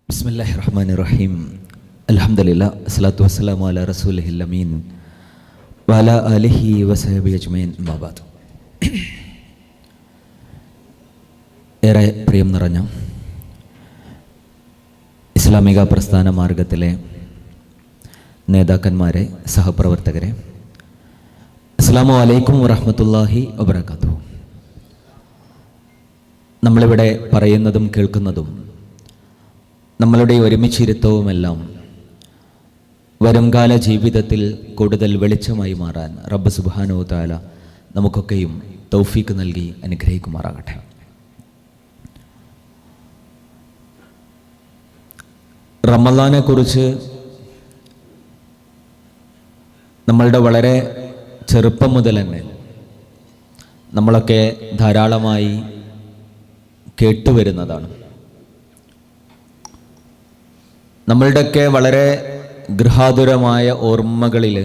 ബിസ്മില്ലാഹിർറഹ്മാനിർറഹീം. അൽഹംദുലില്ലാ അസ്സലാത്തു വസ്സലാമു അലാ റസൂലിഹിൽ അമീൻ വഅലാ ആലിഹി വസഹബിഹി അജ്മഈൻ. അമ്മാ ബഅദ്. ഏറെ പ്രിയം നിറഞ്ഞ ഇസ്ലാമിക പ്രസ്ഥാന മാർഗത്തിലെ നേതാക്കന്മാരെ, സഹപ്രവർത്തകരെ, അസ്സലാമു അലൈക്കും വറഹ്മത്തുള്ളാഹി വബറകാതുഹു. നമ്മളിവിടെ പറയുന്നതും കേൾക്കുന്നതും നമ്മളുടെ ഒരുമിച്ചിരുത്തവുമെല്ലാം വരുംകാല ജീവിതത്തിൽ കൂടുതൽ വെളിച്ചമായി മാറാൻ റബ്ബ് സുബ്ഹാനഹു വ തആല നമുക്കൊക്കെയും തൗഫീക്ക് നൽകി അനുഗ്രഹിക്കുമാറാകട്ടെ. റമളാനെ കുറിച്ച് നമ്മളുടെ വളരെ ചെറുപ്പം മുതൽ തന്നെ നമ്മളൊക്കെ ധാരാളമായി കേട്ടുവരുന്നതാണ്. നമ്മളുടെയൊക്കെ വളരെ ഗൃഹാതുരമായ ഓർമ്മകളിൽ,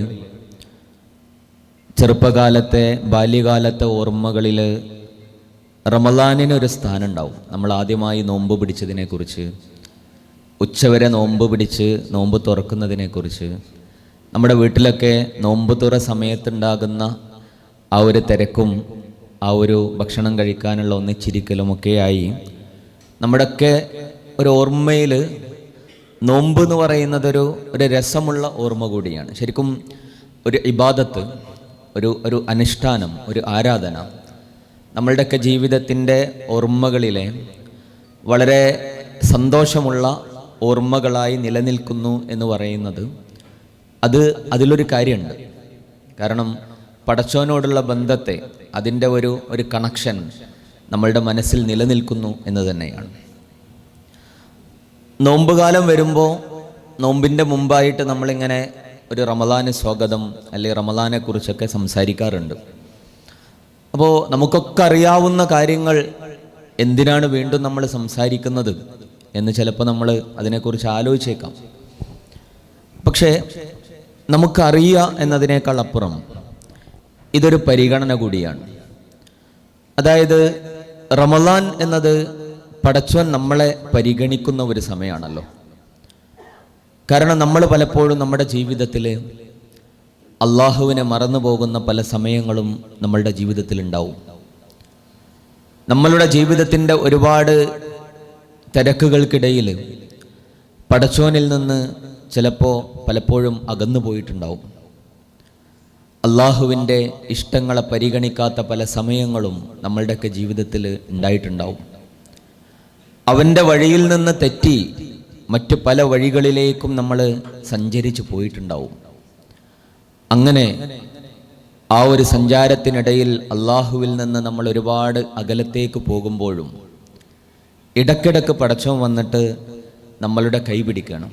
ചെറുപ്പകാലത്തെ ബാല്യകാലത്തെ ഓർമ്മകളിൽ റമളാനിനൊരു സ്ഥാനം ഉണ്ടാവും. നമ്മൾ ആദ്യമായി നോമ്പ് പിടിച്ചതിനെക്കുറിച്ച്, ഉച്ചവരെ നോമ്പ് പിടിച്ച് നോമ്പ് തുറക്കുന്നതിനെക്കുറിച്ച്, നമ്മുടെ വീട്ടിലൊക്കെ നോമ്പ് തുറ സമയത്തുണ്ടാകുന്ന ആ ഒരു തിരക്കും ആ ഒരു ഭക്ഷണം കഴിക്കാനുള്ള ഒന്നിച്ചിരിക്കലുമൊക്കെയായി നമ്മുടെയൊക്കെ ഒരു ഓർമ്മയിൽ നോമ്പ് എന്ന് പറയുന്നത് ഒരു രസമുള്ള ഓർമ്മ കൂടിയാണ്. ശരിക്കും ഒരു ഇബാദത്ത്, ഒരു അനുഷ്ഠാനം, ഒരു ആരാധന നമ്മളുടെയൊക്കെ ജീവിതത്തിൻ്റെ ഓർമ്മകളിലെ വളരെ സന്തോഷമുള്ള ഓർമ്മകളായി നിലനിൽക്കുന്നു എന്ന് പറയുന്നത് അതിലൊരു കാര്യമുണ്ട്. കാരണം പടച്ചോനോടുള്ള ബന്ധത്തെ, അതിൻ്റെ ഒരു കണക്ഷൻ നമ്മളുടെ മനസ്സിൽ നിലനിൽക്കുന്നു എന്ന് തന്നെയാണ്. നോമ്പുകാലം വരുമ്പോൾ നോമ്പിൻ്റെ മുമ്പായിട്ട് നമ്മളിങ്ങനെ ഒരു റമളാന് സ്വാഗതം അല്ലെങ്കിൽ റമളാനെ കുറിച്ചൊക്കെ സംസാരിക്കാറുണ്ട്. അപ്പോൾ നമുക്കൊക്കെ അറിയാവുന്ന കാര്യങ്ങൾ എന്തിനാണ് വീണ്ടും നമ്മൾ സംസാരിക്കുന്നത് എന്ന് ചിലപ്പോൾ നമ്മൾ അതിനെക്കുറിച്ച് ആലോചിച്ചേക്കാം. പക്ഷേ നമുക്കറിയുക എന്നതിനേക്കാൾ അപ്പുറം ഇതൊരു പരിഗണന കൂടിയാണ്. അതായത് റമളാൻ എന്നത് പടച്ചോൻ നമ്മളെ പരിഗണിക്കുന്ന ഒരു സമയമാണല്ലോ. കാരണം നമ്മൾ പലപ്പോഴും നമ്മുടെ ജീവിതത്തിൽ അള്ളാഹുവിനെ മറന്നു പോകുന്ന പല സമയങ്ങളും നമ്മളുടെ ജീവിതത്തിൽ ഉണ്ടാവും. നമ്മളുടെ ജീവിതത്തിൻ്റെ ഒരുപാട് തിരക്കുകൾക്കിടയിൽ പടച്ചോനിൽ നിന്ന് ചിലപ്പോൾ പലപ്പോഴും അകന്നു പോയിട്ടുണ്ടാവും. അള്ളാഹുവിൻ്റെ ഇഷ്ടങ്ങളെ പരിഗണിക്കാത്ത പല സമയങ്ങളും നമ്മളുടെയൊക്കെ ജീവിതത്തിൽ ഉണ്ടായിട്ടുണ്ടാവും. അവൻ്റെ വഴിയിൽ നിന്ന് തെറ്റി മറ്റു പല വഴികളിലേക്കും നമ്മൾ സഞ്ചരിച്ചു പോയിട്ടുണ്ടാവും. അങ്ങനെ ആ ഒരു സഞ്ചാരത്തിനിടയിൽ അള്ളാഹുവിൽ നിന്ന് നമ്മൾ ഒരുപാട് അകലത്തേക്ക് പോകുമ്പോഴും ഇടയ്ക്കിടയ്ക്ക് പടച്ചോൻ വന്നിട്ട് നമ്മളുടെ കൈ പിടിക്കണം.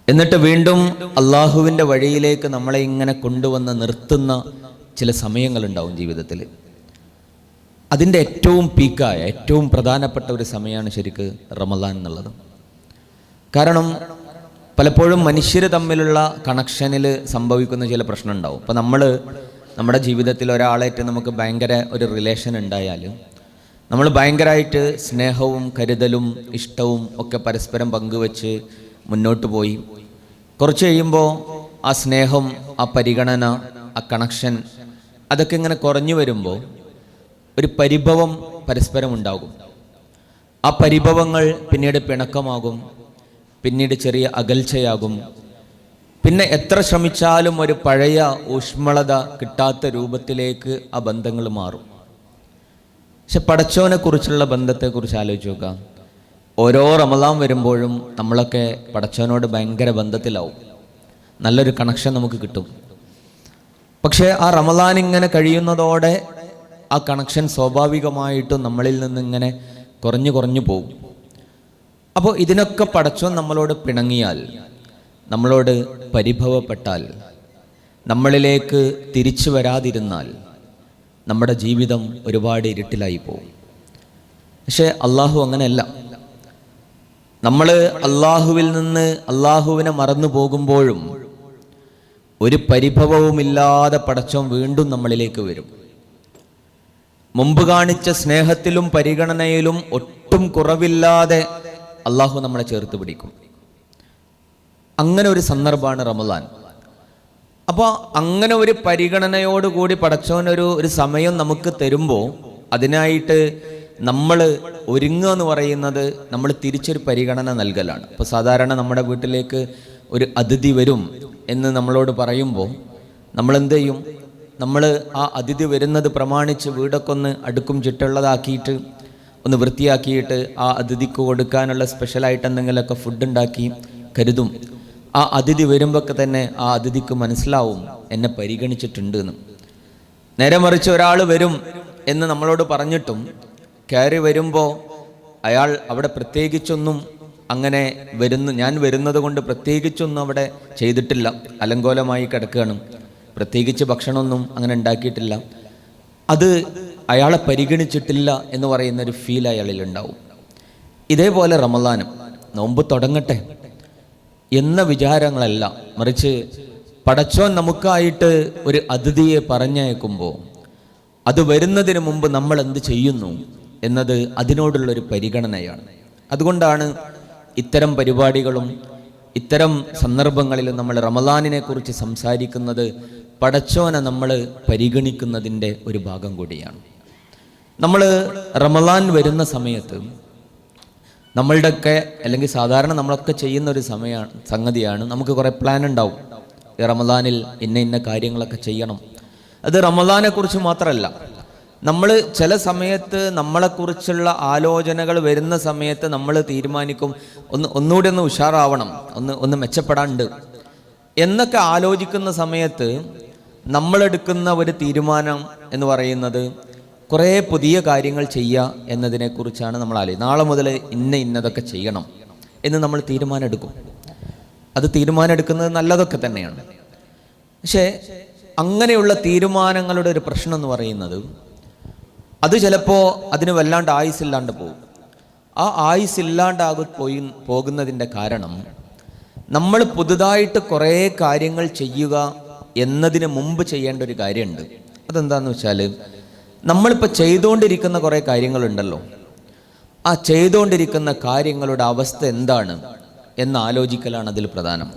എന്നിട്ട് വീണ്ടും അള്ളാഹുവിൻ്റെ വഴിയിലേക്ക് നമ്മളെ ഇങ്ങനെ കൊണ്ടുവന്ന് നിർത്തുന്ന ചില സമയങ്ങളുണ്ടാവും ജീവിതത്തിൽ. അതിൻ്റെ ഏറ്റവും പീക്കായ, ഏറ്റവും പ്രധാനപ്പെട്ട ഒരു സമയമാണ് ശരിക്ക് റമളാൻ എന്നുള്ളത്. കാരണം പലപ്പോഴും മനുഷ്യർ തമ്മിലുള്ള കണക്ഷനിൽ സംഭവിക്കുന്ന ചില പ്രശ്നം ഉണ്ടാവും. ഇപ്പോൾ നമ്മുടെ ജീവിതത്തിൽ ഒരാളായിട്ട് നമുക്ക് ഭയങ്കര ഒരു റിലേഷൻ ഉണ്ടായാൽ നമ്മൾ ഭയങ്കരമായിട്ട് സ്നേഹവും കരുതലും ഇഷ്ടവും ഒക്കെ പരസ്പരം പങ്കുവെച്ച് മുന്നോട്ട് പോയി കുറച്ച് കഴിയുമ്പോൾ ആ സ്നേഹം, ആ പരിഗണന, ആ കണക്ഷൻ അതൊക്കെ ഇങ്ങനെ കുറഞ്ഞു വരുമ്പോൾ ഒരു പരിഭവം പരസ്പരം ഉണ്ടാകും. ആ പരിഭവങ്ങൾ പിന്നീട് പിണക്കമാകും, പിന്നീട് ചെറിയ അകൽച്ചയാകും. പിന്നെ എത്ര ശ്രമിച്ചാലും ഒരു പഴയ ഊഷ്മളത കിട്ടാത്ത രൂപത്തിലേക്ക് ആ ബന്ധങ്ങൾ മാറും. പക്ഷെ പടച്ചോനെ കുറിച്ചുള്ള ബന്ധത്തെക്കുറിച്ച് ആലോചിച്ച് നോക്കാം. ഓരോ റമളാൻ വരുമ്പോഴും നമ്മളൊക്കെ പടച്ചോനോട് ഭയങ്കര ബന്ധത്തിലാവും, നല്ലൊരു കണക്ഷൻ നമുക്ക് കിട്ടും. പക്ഷേ ആ റമളാൻ ഇങ്ങനെ കഴിയുന്നതോടെ ആ കണക്ഷൻ സ്വാഭാവികമായിട്ടും നമ്മളിൽ നിന്നിങ്ങനെ കുറഞ്ഞു പോകും. അപ്പോൾ ഇതിനൊക്കെ പടച്ചോൻ നമ്മളോട് പിണങ്ങിയാൽ, നമ്മളോട് പരിഭവപ്പെട്ടാൽ, നമ്മളിലേക്ക് തിരിച്ചു വരാതിരുന്നാൽ നമ്മുടെ ജീവിതം ഒരുപാട് ഇരുട്ടിലായി പോകും. പക്ഷേ അള്ളാഹു അങ്ങനെയല്ല. നമ്മൾ അള്ളാഹുവിൽ നിന്ന് അള്ളാഹുവിനെ മറന്നു പോകുമ്പോഴും ഒരു പരിഭവവുമില്ലാതെ പടച്ചോൻ വീണ്ടും നമ്മളിലേക്ക് വരും. മുമ്പ് കാണിച്ച സ്നേഹത്തിലും പരിഗണനയിലും ഒട്ടും കുറവില്ലാതെ അള്ളാഹു നമ്മളെ ചേർത്ത് പിടിക്കും. അങ്ങനെ ഒരു സന്ദർഭമാണ് റമദാൻ. അപ്പോൾ അങ്ങനെ ഒരു പരിഗണനയോടുകൂടി പടച്ചോനൊരു സമയം നമുക്ക് തരുമ്പോൾ അതിനായിട്ട് നമ്മൾ ഒരുങ്ങുക എന്ന് പറയുന്നത് നമ്മൾ തിരിച്ചൊരു പരിഗണന നൽകലാണ്. ഇപ്പോൾ സാധാരണ നമ്മുടെ വീട്ടിലേക്ക് ഒരു അതിഥി വരും എന്ന് നമ്മളോട് പറയുമ്പോൾ നമ്മളെന്ത് ചെയ്യും? നമ്മൾ ആ അതിഥി വരുന്നത് പ്രമാണിച്ച് വീടൊക്കെ ഒന്ന് അടുക്കും ചിട്ടുള്ളതാക്കിയിട്ട് ഒന്ന് വൃത്തിയാക്കിയിട്ട് ആ അതിഥിക്ക് കൊടുക്കാനുള്ള സ്പെഷ്യലായിട്ട് എന്തെങ്കിലുമൊക്കെ ഫുഡ് ഉണ്ടാക്കി കരുതും. ആ അതിഥി വരുമ്പോഴൊക്കെ തന്നെ ആ അതിഥിക്ക് മനസ്സിലാവും എന്നെ പരിഗണിച്ചിട്ടുണ്ട് എന്ന്. നേരെ മറിച്ച് ഒരാൾ വരും എന്ന് നമ്മളോട് പറഞ്ഞിട്ടും കയറി വരുമ്പോൾ അയാൾ അവിടെ പ്രത്യേകിച്ചൊന്നും അങ്ങനെ ഞാൻ വരുന്നത് കൊണ്ട് പ്രത്യേകിച്ചൊന്നും അവിടെ ചെയ്തിട്ടില്ല, അലങ്കോലമായി കിടക്കുകയാണ്, പ്രത്യേകിച്ച് ഭക്ഷണമൊന്നും അങ്ങനെ ഉണ്ടാക്കിയിട്ടില്ല, അത് അയാളെ പരിഗണിച്ചിട്ടില്ല എന്ന് പറയുന്നൊരു ഫീൽ അയാളിൽ ഉണ്ടാവും. ഇതേപോലെ റമദാനും നോമ്പ് തുടങ്ങട്ടെ എന്ന വിചാരങ്ങളല്ല, മറിച്ച് പടച്ചോൻ നമുക്കായിട്ട് ഒരു അതിഥിയെ പറഞ്ഞയക്കുമ്പോൾ അത് വരുന്നതിന് മുമ്പ് നമ്മൾ എന്ത് ചെയ്യുന്നു എന്നത് അതിനോടുള്ളൊരു പരിഗണനയാണ്. അതുകൊണ്ടാണ് ഇത്തരം പരിപാടികളും ഇത്തരം സന്ദർഭങ്ങളിലും നമ്മൾ റമദാനിനെ കുറിച്ച് സംസാരിക്കുന്നത്. പടച്ചോനെ നമ്മൾ പരിഗണിക്കുന്നതിൻ്റെ ഒരു ഭാഗം കൂടിയാണ്. നമ്മൾ റമദാൻ വരുന്ന സമയത്ത് നമ്മളുടെയൊക്കെ അല്ലെങ്കിൽ സാധാരണ നമ്മളൊക്കെ ചെയ്യുന്ന ഒരു സംഗതിയാണ്, നമുക്ക് കുറേ പ്ലാൻ ഉണ്ടാവും. ഈ റമദാനിൽ ഇന്ന കാര്യങ്ങളൊക്കെ ചെയ്യണം. അത് റമദാനെ കുറിച്ച് മാത്രമല്ല, നമ്മൾ ചില സമയത്ത് നമ്മളെക്കുറിച്ചുള്ള ആലോചനകൾ വരുന്ന സമയത്ത് നമ്മൾ തീരുമാനിക്കും ഒന്നുകൂടി ഒന്ന് ഉഷാറാവണം, ഒന്ന് മെച്ചപ്പെടാണ്ട് എന്നൊക്കെ ആലോചിക്കുന്ന സമയത്ത് നമ്മളെടുക്കുന്ന ഒരു തീരുമാനം എന്ന് പറയുന്നത് കുറേ പുതിയ കാര്യങ്ങൾ ചെയ്യുക എന്നതിനെക്കുറിച്ചാണ് നമ്മൾ ആലോചിക്കുന്നത്. നാളെ മുതൽ ഇന്നതൊക്കെ ചെയ്യണം എന്ന് നമ്മൾ തീരുമാനം എടുക്കും. അത് തീരുമാനം എടുക്കുന്നത് നല്ലതൊക്കെ തന്നെയാണ്. പക്ഷേ അങ്ങനെയുള്ള തീരുമാനങ്ങളുടെ ഒരു പ്രശ്നം എന്ന് പറയുന്നത് അത് ചിലപ്പോൾ അതിന് വല്ലാണ്ട് ആയുസില്ലാണ്ട് പോകും. ആ ആയുസില്ലാണ്ടാകു പോകുന്നതിൻ്റെ കാരണം നമ്മൾ പുതുതായിട്ട് കുറേ കാര്യങ്ങൾ ചെയ്യുക എന്നതിന് മുമ്പ് ചെയ്യേണ്ട ഒരു കാര്യമുണ്ട്. അതെന്താണെന്ന് വെച്ചാൽ നമ്മളിപ്പോൾ ചെയ്തുകൊണ്ടിരിക്കുന്ന കുറേ കാര്യങ്ങളുണ്ടല്ലോ, ആ ചെയ്തുകൊണ്ടിരിക്കുന്ന കാര്യങ്ങളുടെ അവസ്ഥ എന്താണ് എന്ന് ആലോചിക്കലാണ് അതിൽ പ്രധാനം.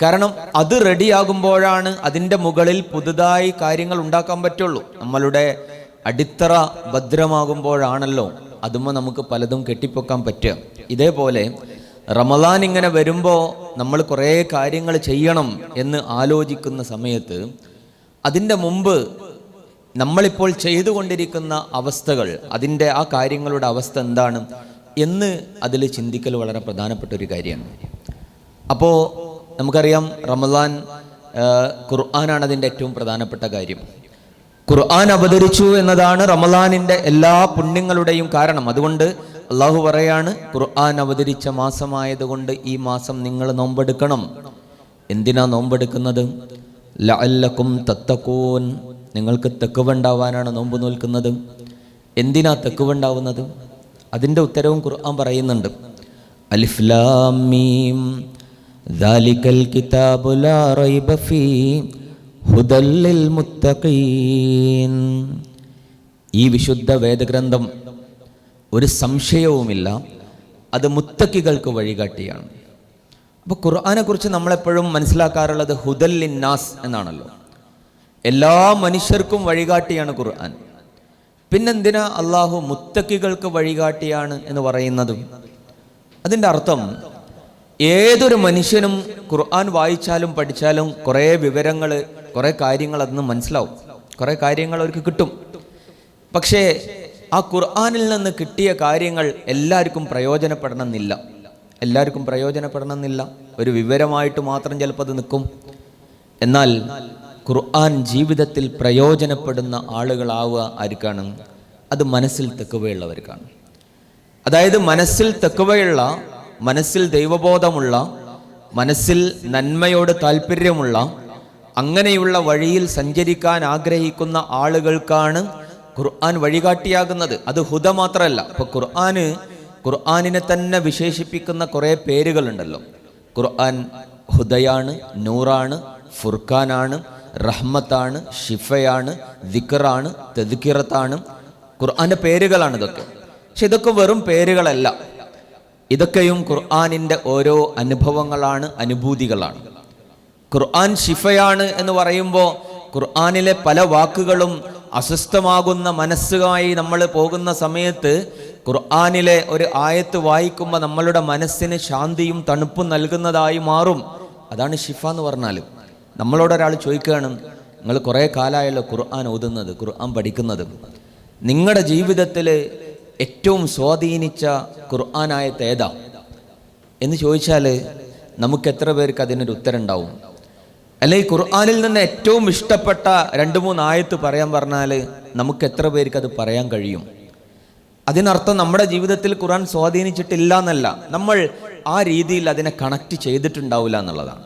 കാരണം അത് റെഡിയാകുമ്പോഴാണ് അതിൻ്റെ മുകളിൽ പുതുതായി കാര്യങ്ങൾ ഉണ്ടാക്കാൻ പറ്റുള്ളൂ. നമ്മളുടെ അടിത്തറ ഭദ്രമാകുമ്പോഴാണല്ലോ അതുമ്പോൾ നമുക്ക് പലതും കെട്ടിപ്പൊക്കാൻ പറ്റുക. ഇതേപോലെ റമദാൻ ഇങ്ങനെ വരുമ്പോൾ നമ്മൾ കുറേ കാര്യങ്ങൾ ചെയ്യണം എന്ന് ആലോചിക്കുന്ന സമയത്ത് അതിൻ്റെ മുമ്പ് നമ്മളിപ്പോൾ ചെയ്തുകൊണ്ടിരിക്കുന്ന അവസ്ഥകൾ, അതിൻ്റെ ആ കാര്യങ്ങളുടെ അവസ്ഥ എന്താണ് എന്ന് അതിൽ ചിന്തിക്കൽ വളരെ പ്രധാനപ്പെട്ട ഒരു കാര്യമാണ്. അപ്പോൾ നമുക്കറിയാം റമദാൻ ഖുർആനാണ് അതിൻ്റെ ഏറ്റവും പ്രധാനപ്പെട്ട കാര്യം. ഖുർആൻ അവതരിച്ചു എന്നതാണ് റമദാനിൻ്റെ എല്ലാ പുണ്യങ്ങളുടെയും കാരണം. അതുകൊണ്ട് അള്ളാഹു പറയാണ്, ഖുർആൻ അവതരിച്ച മാസമായതുകൊണ്ട് ഈ മാസം നിങ്ങൾ നോമ്പെടുക്കണം. എന്തിനാ നോമ്പെടുക്കുന്നത്? ലഅല്ലക്കും തത്തഖൂൻ, നിങ്ങൾക്ക് തഖ്വ ഉണ്ടാവാനാണ് നോമ്പ് നോൽക്കുന്നത്. എന്തിനാ തഖ്വ ഉണ്ടാവുന്നത്? അതിൻ്റെ ഉത്തരവും ഖുർആൻ പറയുന്നുണ്ട്. അലിഫ് ലാം മീം ദാലികൽ കിതാബു ലാ റൈബ ഫീ ഹുദൽ ലിൽ മുത്തഖീൻ. ഈ വിശുദ്ധ വേദഗ്രന്ഥം ഒരു സംശയവുമില്ല, അത് മുത്തഖികൾക്ക് വഴികാട്ടിയാണ്. അപ്പോൾ ഖുർആനെ കുറിച്ച് നമ്മളെപ്പോഴും മനസ്സിലാക്കാറുള്ളത് ഹുദൽ ലിന്നാസ് എന്നാണല്ലോ. എല്ലാ മനുഷ്യർക്കും വഴികാട്ടിയാണ് ഖുർആൻ. പിന്നെന്തിനാ അള്ളാഹു മുത്തഖികൾക്ക് വഴികാട്ടിയാണ് എന്ന് പറയുന്നത്? അതിൻ്റെ അർത്ഥം ഏതൊരു മനുഷ്യനും ഖുർആൻ വായിച്ചാലും പഠിച്ചാലും കുറേ വിവരങ്ങൾ, കുറേ കാര്യങ്ങൾ അതിന് മനസ്സിലാവും, കുറേ കാര്യങ്ങൾ അവർക്ക് കിട്ടും. പക്ഷേ ആ ഖുർആനിൽ നിന്ന് കിട്ടിയ കാര്യങ്ങൾ എല്ലാവർക്കും പ്രയോജനപ്പെടണമെന്നില്ല. ഒരു വിവരമായിട്ട് മാത്രം ചിലപ്പോൾ അത് നിൽക്കും. എന്നാൽ ഖുർആൻ ജീവിതത്തിൽ പ്രയോജനപ്പെടുന്ന ആളുകളാവുക ആർക്കാണ്? അത് മനസ്സിൽ തഖ്വയുള്ളവർക്കാണ്. അതായത് മനസ്സിൽ തഖ്വയുള്ള, മനസ്സിൽ ദൈവബോധമുള്ള, മനസ്സിൽ നന്മയോട് താല്പര്യമുള്ള, അങ്ങനെയുള്ള വഴിയിൽ സഞ്ചരിക്കാൻ ആഗ്രഹിക്കുന്ന ആളുകൾക്കാണ് ഖുർആൻ വഴികാട്ടിയാകുന്നത്. അത് ഹുദ മാത്രമല്ല. ഇപ്പോൾ ഖുർആനിനെ തന്നെ വിശേഷിപ്പിക്കുന്ന കുറേ പേരുകളുണ്ടല്ലോ. ഖുർആൻ ഹുദയാണ്, നൂറാണ്, ഫുർഖാനാണ്, റഹ്മത്താണ്, ഷിഫയാണ്, ദിക്റാണ്, തദ്കിറത്താണ്. ഖുർആന്റെ പേരുകളാണ് ഇതൊക്കെ. പക്ഷെ ഇതൊക്കെ വെറും പേരുകളല്ല. ഇതൊക്കെയും ഖുർആനിൻ്റെ ഓരോ അനുഭവങ്ങളാണ്, അനുഭൂതികളാണ്. ഖുർആൻ ശിഫയാണ് എന്ന് പറയുമ്പോൾ ഖുർആനിലെ പല വാക്കുകളും അസ്വസ്ഥമാകുന്ന മനസ്സുമായി നമ്മൾ പോകുന്ന സമയത്ത് ഖുർആനിലെ ഒരു ആയത്ത് വായിക്കുമ്പോൾ നമ്മളുടെ മനസ്സിന് ശാന്തിയും തണുപ്പും നൽകുന്നതായി മാറും. അതാണ് ശിഫ എന്ന് പറഞ്ഞാൽ. നമ്മളോടൊരാൾ ചോദിക്കുകയാണ്, നിങ്ങൾ കുറേ കാലമായല്ലോ ഖുർആൻ ഓതുന്നത്, ഖുർആൻ പഠിക്കുന്നത്, നിങ്ങളുടെ ജീവിതത്തിൽ ഏറ്റവും സ്വാധീനിച്ച ഖുർആൻ ആയത്ത് ഏതാ എന്ന് ചോദിച്ചാൽ നമുക്ക് എത്ര പേർക്ക് അതിനൊരു ഉത്തരം ഉണ്ടാവും? അല്ലെങ്കിൽ ഖുർആനിൽ നിന്ന് ഏറ്റവും ഇഷ്ടപ്പെട്ട 2-3 ആയത്ത് പറയാൻ പറഞ്ഞാൽ നമുക്ക് എത്ര പേർക്ക് അത് പറയാൻ കഴിയും? അതിനർത്ഥം നമ്മുടെ ജീവിതത്തിൽ ഖുർആൻ സ്വാധീനിച്ചിട്ടില്ല എന്നല്ല, നമ്മൾ ആ രീതിയിൽ അതിനെ കണക്ട് ചെയ്തിട്ടുണ്ടാവില്ല എന്നുള്ളതാണ്.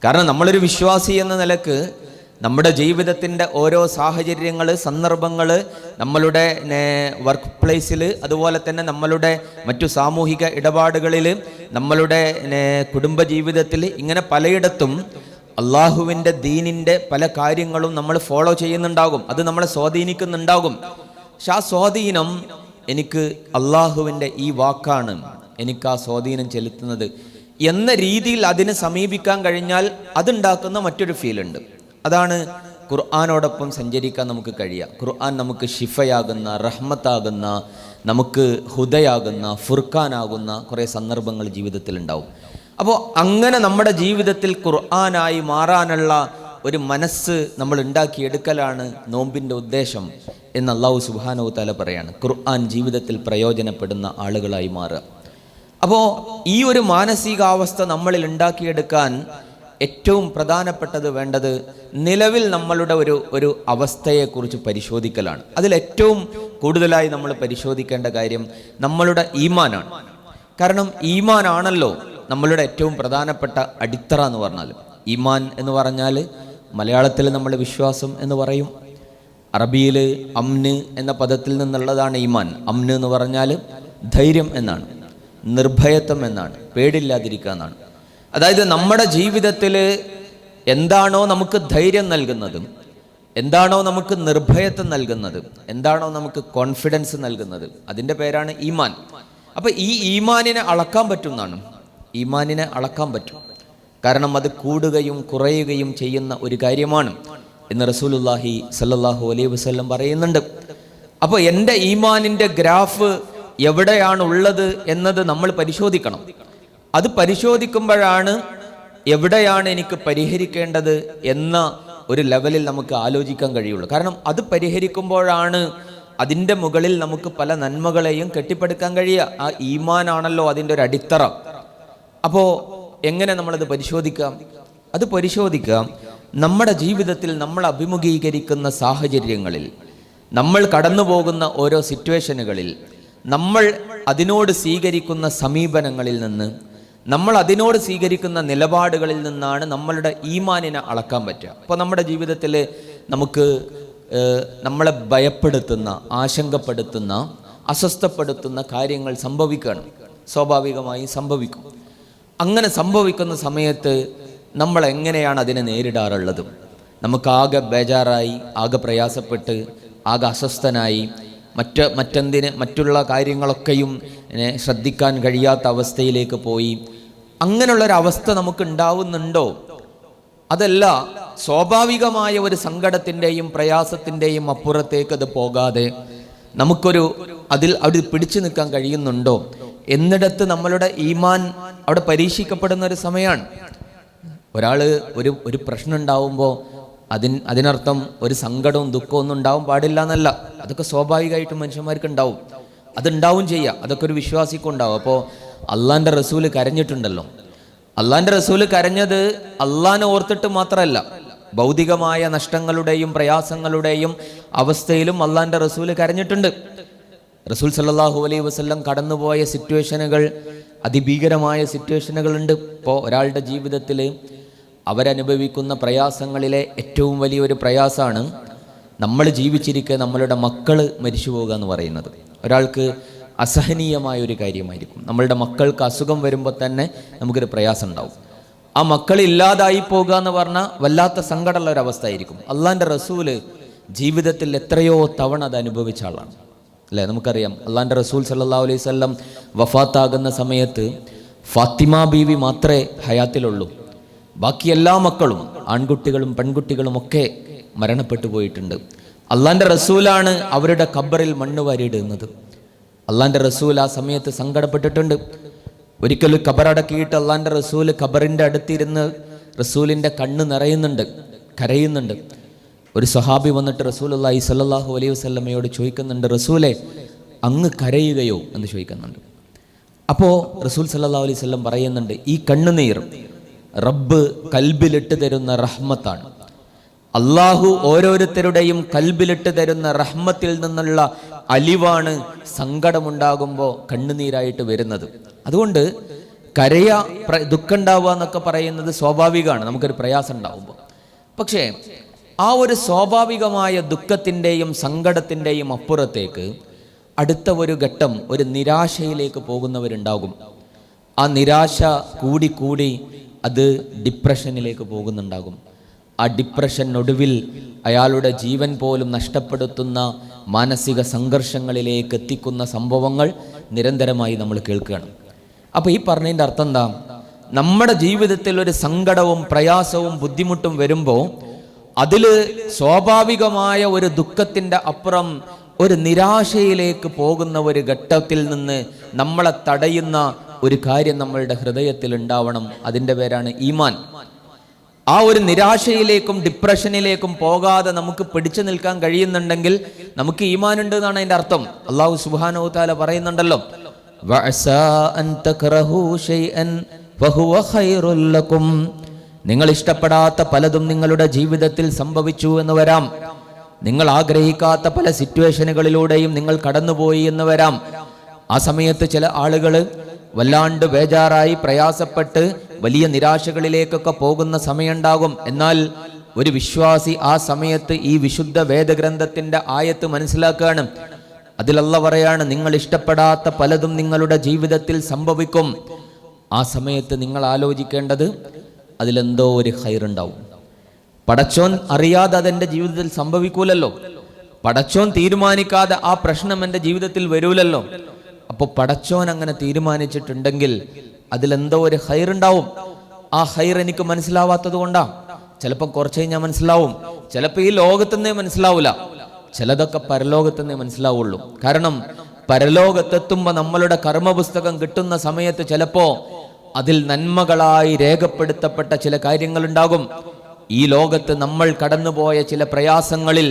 കാരണം നമ്മളൊരു വിശ്വാസി എന്ന നിലക്ക് നമ്മുടെ ജീവിതത്തിൻ്റെ ഓരോ സാഹചര്യങ്ങൾ, സന്ദർഭങ്ങൾ, നമ്മളുടെ വർക്ക് പ്ലേസിൽ, അതുപോലെ തന്നെ നമ്മളുടെ മറ്റു സാമൂഹിക ഇടപാടുകളിൽ, നമ്മളുടെ കുടുംബജീവിതത്തിൽ, ഇങ്ങനെ പലയിടത്തും അള്ളാഹുവിൻ്റെ ദീനിൻ്റെ പല കാര്യങ്ങളും നമ്മൾ ഫോളോ ചെയ്യുന്നുണ്ടാകും. അത് നമ്മളെ സ്വാധീനിക്കുന്നുണ്ടാകും. പക്ഷെ ആ സ്വാധീനം എനിക്ക് അള്ളാഹുവിൻ്റെ ഈ വാക്കാണ് എനിക്ക് ആ സ്വാധീനം ചെലുത്തുന്നത് എന്ന രീതിയിൽ അതിനെ സമീപിക്കാൻ കഴിഞ്ഞാൽ അതുണ്ടാക്കുന്ന മറ്റൊരു ഫീലുണ്ട്. അതാണ് ഖുർആനോടൊപ്പം സഞ്ചരിക്കാൻ നമുക്ക് കഴിയുക. ഖുർആൻ നമുക്ക് ഷിഫയാകുന്ന, റഹ്മത്താകുന്ന, നമുക്ക് ഹുദയാകുന്ന, ഫുർഖാനാകുന്ന കുറേ സന്ദർഭങ്ങൾ ജീവിതത്തിൽ ഉണ്ടാവും. അപ്പോൾ അങ്ങനെ നമ്മുടെ ജീവിതത്തിൽ ഖുർആനായി മാറാനുള്ള ഒരു മനസ്സ് നമ്മൾ ഉണ്ടാക്കിയെടുക്കലാണ് നോമ്പിൻ്റെ ഉദ്ദേശം എന്ന് അല്ലാഹു സുബ്ഹാനഹു വ തആല പറയാണ്. ഖുർആൻ ജീവിതത്തിൽ പ്രയോജനപ്പെടുന്ന ആളുകളായി മാറുക. അപ്പോൾ ഈ ഒരു മാനസികാവസ്ഥ നമ്മളിൽ ഉണ്ടാക്കിയെടുക്കാൻ ഏറ്റവും പ്രധാനപ്പെട്ടത് വേണ്ടത് നിലവിൽ നമ്മളുടെ ഒരു അവസ്ഥയെക്കുറിച്ച് പരിശോധിക്കലാണ്. അതിലേറ്റവും കൂടുതലായി നമ്മൾ പരിശോധിക്കേണ്ട കാര്യം നമ്മളുടെ ഈമാനാണ്. കാരണം ഈമാനാണല്ലോ നമ്മളുടെ ഏറ്റവും പ്രധാനപ്പെട്ട അടിത്തറ എന്ന് പറഞ്ഞാൽ. ഈമാൻ എന്ന് പറഞ്ഞാൽ മലയാളത്തിൽ നമ്മൾ വിശ്വാസം എന്ന് പറയും. അറബിയിൽ അമ്ന് എന്ന പദത്തിൽ നിന്നുള്ളതാണ് ഈമാൻ. അമ്ന് എന്ന് പറഞ്ഞാൽ ധൈര്യം എന്നാണ്, നിർഭയത്വം എന്നാണ്, പേടില്ലാതിരിക്കുക എന്നാണ്. അതായത് നമ്മുടെ ജീവിതത്തിൽ എന്താണോ നമുക്ക് ധൈര്യം നൽകുന്നത്, എന്താണോ നമുക്ക് നിർഭയത്വം നൽകുന്നത്, എന്താണോ നമുക്ക് കോൺഫിഡൻസ് നൽകുന്നത്, അതിൻ്റെ പേരാണ് ഈമാൻ. അപ്പം ഈ ഈമാനിനെ അളക്കാൻ പറ്റുന്നതാണ്. ഈമാനിനെ അളക്കാൻ പറ്റും. കാരണം അത് കൂടുകയും കുറയുകയും ചെയ്യുന്ന ഒരു കാര്യമാണ് എന്ന് റസൂലുള്ളാഹി സ്വല്ലല്ലാഹു അലൈഹി വസല്ലം പറയുന്നുണ്ട്. അപ്പോൾ എൻ്റെ ഈമാനിൻ്റെ ഗ്രാഫ് എവിടെയാണ് ഉള്ളത് എന്നത് നമ്മൾ പരിശോധിക്കണം. അത് പരിശോധിക്കുമ്പോഴാണ് എവിടെയാണ് എനിക്ക് പരിഹരിക്കേണ്ടത് എന്ന ഒരു ലെവലിൽ നമുക്ക് ആലോചിക്കാൻ കഴിയുള്ളൂ. കാരണം അത് പരിഹരിക്കുമ്പോഴാണ് അതിൻ്റെ മുകളിൽ നമുക്ക് പല നന്മകളെയും കെട്ടിപ്പടുക്കാൻ കഴിയുക. ആ ഈമാനാണല്ലോ അതിൻ്റെ ഒരു അടിത്തറ. അപ്പോൾ എങ്ങനെ നമ്മളത് പരിശോധിക്കാം? അത് പരിശോധിക്കാം നമ്മുടെ ജീവിതത്തിൽ നമ്മൾ അഭിമുഖീകരിക്കുന്ന സാഹചര്യങ്ങളിൽ, നമ്മൾ കടന്നു പോകുന്ന ഓരോ സിറ്റുവേഷനുകളിൽ, നമ്മൾ അതിനോട് സ്വീകരിക്കുന്ന സമീപനങ്ങളിൽ നിന്ന്, നമ്മൾ അതിനോട് സ്വീകരിക്കുന്ന നിലപാടുകളിൽ നിന്നാണ് നമ്മളുടെ ഈമാനിനെ അളക്കാൻ പറ്റുക. അപ്പോൾ നമ്മുടെ ജീവിതത്തിൽ നമുക്ക് നമ്മളെ ഭയപ്പെടുത്തുന്ന, ആശങ്കപ്പെടുത്തുന്ന, അസ്വസ്ഥപ്പെടുത്തുന്ന കാര്യങ്ങൾ സംഭവിക്കണം. സ്വാഭാവികമായി സംഭവിക്കും. അങ്ങനെ സംഭവിക്കുന്ന സമയത്ത് നമ്മൾ എങ്ങനെയാണ് അതിനെ നേരിടാറുള്ളത്? നമുക്കാകെ ബേജാറായി, ആകെ പ്രയാസപ്പെട്ട്, ആകെ അസ്വസ്ഥനായി, മറ്റുള്ള കാര്യങ്ങളൊക്കെയും ശ്രദ്ധിക്കാൻ കഴിയാത്ത അവസ്ഥയിലേക്ക് പോയി, അങ്ങനെയുള്ളൊരവസ്ഥ നമുക്ക് ഉണ്ടാവുന്നുണ്ടോ? അതല്ല, സ്വാഭാവികമായ ഒരു സങ്കടത്തിൻ്റെയും പ്രയാസത്തിൻ്റെയും അപ്പുറത്തേക്ക് അത് പോകാതെ അതിൽ പിടിച്ചു നിൽക്കാൻ കഴിയുന്നുണ്ടോ എന്നിടത്ത് നമ്മളുടെ ഈമാൻ അവിടെ പരീക്ഷിക്കപ്പെടുന്ന ഒരു സമയമാണ്. ഒരാൾ ഒരു പ്രശ്നം ഉണ്ടാവുമ്പോൾ അതിനർത്ഥം ഒരു സങ്കടവും ദുഃഖവും ഒന്നും ഉണ്ടാവാൻ പാടില്ല എന്നല്ല. അതൊക്കെ സ്വാഭാവികമായിട്ടും മനുഷ്യന്മാർക്ക് ഉണ്ടാവും. അതുണ്ടാവും ചെയ്യുക. അതൊക്കെ ഒരു വിശ്വാസിക്കും ഉണ്ടാവും. അപ്പോൾ അള്ളാൻ്റെ റസൂല് കരഞ്ഞിട്ടുണ്ടല്ലോ. അള്ളാൻ്റെ റസൂല് കരഞ്ഞത് അള്ളാനെ ഓർത്തിട്ട് മാത്രമല്ല, ഭൗതികമായ നഷ്ടങ്ങളുടെയും പ്രയാസങ്ങളുടെയും അവസ്ഥയിലും അള്ളാൻ്റെ റസൂല് കരഞ്ഞിട്ടുണ്ട്. റസൂൽ സല്ലല്ലാഹു അലൈഹി വസല്ലം കടന്നുപോയ സിറ്റുവേഷനുകൾ അതിഭീകരമായ സിറ്റുവേഷനുകളുണ്ട്. ഇപ്പോൾ ഒരാളുടെ ജീവിതത്തിൽ അവരനുഭവിക്കുന്ന പ്രയാസങ്ങളിലെ ഏറ്റവും വലിയൊരു പ്രയാസമാണ് നമ്മൾ ജീവിച്ചിരിക്കെ നമ്മളുടെ മക്കൾ മരിച്ചു പോകുക എന്ന് പറയുന്നത്. ഒരാൾക്ക് അസഹനീയമായ ഒരു കാര്യമായിരിക്കും. നമ്മളുടെ മക്കൾക്ക് അസുഖം വരുമ്പോൾ തന്നെ നമുക്കൊരു പ്രയാസം ഉണ്ടാവും. ആ മക്കളില്ലാതായി പോകുക എന്ന് പറഞ്ഞാൽ വല്ലാത്ത സങ്കടമുള്ള ഒരവസ്ഥ ആയിരിക്കും. അള്ളാൻ്റെ റസൂല് ജീവിതത്തിൽ എത്രയോ തവണ അത് അനുഭവിച്ച ആളാണ്. അല്ലേ? നമുക്കറിയാം അള്ളാഹിൻ്റെ റസൂൽ സല്ലല്ലാഹു അലൈഹി വസല്ലം വഫാത്താകുന്ന സമയത്ത് ഫാത്തിമ ബീവി മാത്രമേ ഹയാത്തിലുള്ളൂ. ബാക്കി എല്ലാ മക്കളും, ആൺകുട്ടികളും പെൺകുട്ടികളും ഒക്കെ മരണപ്പെട്ടു പോയിട്ടുണ്ട്. അള്ളാഹിൻ്റെ റസൂലാണ് അവരുടെ ഖബറിൽ മണ്ണ് വാരിയിടുന്നത്. അള്ളാഹിൻ്റെ റസൂൽ ആ സമയത്ത് സങ്കടപ്പെട്ടിട്ടുണ്ട്. ഒരിക്കലും ഖബറടക്കിയിട്ട് അള്ളാഹിൻ്റെ റസൂൽ ഖബറിൻ്റെ അടുത്തിരുന്ന് റസൂലിൻ്റെ കണ്ണ് നിറയുന്നുണ്ട്, കരയുന്നുണ്ട്. ഒരു സ്വഹാബി വന്നിട്ട് റസൂലുള്ളാഹി സ്വല്ലല്ലാഹു അലൈഹി വസല്ലമയോട് ചോദിക്കുന്നുണ്ട്, റസൂലെ അങ്ങ് കരയുകയോ എന്ന് ചോദിക്കുന്നുണ്ട്. അപ്പോൾ റസൂൽ സല്ലല്ലാഹു അലൈഹി വസല്ലം പറയുന്നുണ്ട്, ഈ കണ്ണുനീർ റബ്ബ് കൽബിലിട്ട് തരുന്ന റഹ്മത്താണ്. അള്ളാഹു ഓരോരുത്തരുടെയും കൽബിലിട്ട് തരുന്ന റഹ്മത്തിൽ നിന്നുള്ള അലിവാണ് സങ്കടമുണ്ടാകുമ്പോൾ കണ്ണുനീരായിട്ട് വരുന്നത്. അതുകൊണ്ട് ദുഃഖം ഉണ്ടാവുക എന്നൊക്കെ പറയുന്നത് സ്വാഭാവികമാണ്, നമുക്കൊരു പ്രയാസം ഉണ്ടാവുമ്പോൾ. പക്ഷേ ആ ഒരു സ്വാഭാവികമായ ദുഃഖത്തിൻ്റെയും സങ്കടത്തിൻ്റെയും അപ്പുറത്തേക്ക് അടുത്ത ഒരു ഘട്ടം, ഒരു നിരാശയിലേക്ക് പോകുന്നവരുണ്ടാകും. ആ നിരാശ കൂടി അത് ഡിപ്രഷനിലേക്ക് പോകുന്നുണ്ടാകും. ആ ഡിപ്രഷനൊടുവിൽ അയാളുടെ ജീവൻ പോലും നഷ്ടപ്പെടുത്തുന്ന മാനസിക സംഘർഷങ്ങളിലേക്ക് എത്തിക്കുന്ന സംഭവങ്ങൾ നിരന്തരമായി നമ്മൾ കേൾക്കുകയാണ്. അപ്പോൾ ഈ പറഞ്ഞതിൻ്റെ അർത്ഥം എന്താ? നമ്മുടെ ജീവിതത്തിൽ ഒരു സങ്കടവും പ്രയാസവും ബുദ്ധിമുട്ടും വരുമ്പോൾ അതിൽ സ്വാഭാവികമായ ഒരു ദുഃഖത്തിൻ്റെ അപ്പുറം ഒരു നിരാശയിലേക്ക് പോകുന്ന ഒരു ഘട്ടത്തിൽ നിന്ന് നമ്മളെ തടയുന്ന ഒരു കാര്യം നമ്മളുടെ ഹൃദയത്തിൽ ഉണ്ടാവണം. അതിൻ്റെ പേരാണ് ഈമാൻ. ആ ഒരു നിരാശയിലേക്കും ഡിപ്രഷനിലേക്കും പോകാതെ നമുക്ക് പിടിച്ചു നിൽക്കാൻ കഴിയുന്നുണ്ടെങ്കിൽ നമുക്ക് ഈമാൻ ഉണ്ട് എന്നാണ് അതിൻ്റെ അർത്ഥം. അല്ലാഹു സുബ്ഹാനഹു വ തആല പറയുന്നുണ്ടല്ലോ, വഅസാ അൻ തക്റഹു ശൈഅൻ ഫഹുവ ഖൈറുൽ ലക്കും. നിങ്ങൾ ഇഷ്ടപ്പെടാത്ത പലതും നിങ്ങളുടെ ജീവിതത്തിൽ സംഭവിച്ചു എന്ന് വരാം. നിങ്ങൾ ആഗ്രഹിക്കാത്ത പല സിറ്റുവേഷനുകളിലൂടെയും നിങ്ങൾ കടന്നുപോയി എന്ന് വരാം. ആ സമയത്ത് ചില ആളുകൾ വല്ലാണ്ട് ബേജാറായി പ്രയാസപ്പെട്ട് വലിയ നിരാശകളിലേക്കൊക്കെ പോകുന്ന സമയമുണ്ടാകും. എന്നാൽ ഒരു വിശ്വാസി ആ സമയത്ത് ഈ വിശുദ്ധ വേദഗ്രന്ഥത്തിന്റെ ആയത്ത് മനസ്സിലാക്കുകയാണ്. അതിൽ അല്ലാഹ് പറയാണ്, നിങ്ങൾ ഇഷ്ടപ്പെടാത്ത പലതും നിങ്ങളുടെ ജീവിതത്തിൽ സംഭവിക്കും. ആ സമയത്ത് നിങ്ങൾ ആലോചിക്കേണ്ടത് അതിലെന്തോ ഒരു ഖൈറുണ്ടാവും. പടച്ചോൻ അറിയാതെ അതെൻ്റെ ജീവിതത്തിൽ സംഭവിക്കൂലല്ലോ. പടച്ചോൻ തീരുമാനിക്കാതെ ആ പ്രശ്നം എൻ്റെ ജീവിതത്തിൽ വരൂലല്ലോ. അപ്പോൾ പടച്ചോൻ അങ്ങനെ തീരുമാനിച്ചിട്ടുണ്ടെങ്കിൽ അതിലെന്തോ ഒരു ഖൈറുണ്ടാവും. ആ ഖൈർ എനിക്ക് മനസ്സിലാവാത്തത് കൊണ്ടാ. ചിലപ്പോൾ കുറച്ച് കഴിഞ്ഞാൽ മനസ്സിലാവും, ചിലപ്പോൾ ഈ ലോകത്തുനിന്നേ മനസ്സിലാവൂല, ചിലതൊക്കെ പരലോകത്തുനിന്നേ മനസ്സിലാവുള്ളൂ. കാരണം പരലോകത്തെത്തുമ്പോൾ നമ്മളുടെ കർമ്മപുസ്തകം കിട്ടുന്ന സമയത്ത് ചിലപ്പോൾ അതിൽ നന്മകളായി രേഖപ്പെടുത്തപ്പെട്ട ചില കാര്യങ്ങളുണ്ടാകും. ഈ ലോകത്ത് നമ്മൾ കടന്നുപോയ ചില പ്രയാസങ്ങളിൽ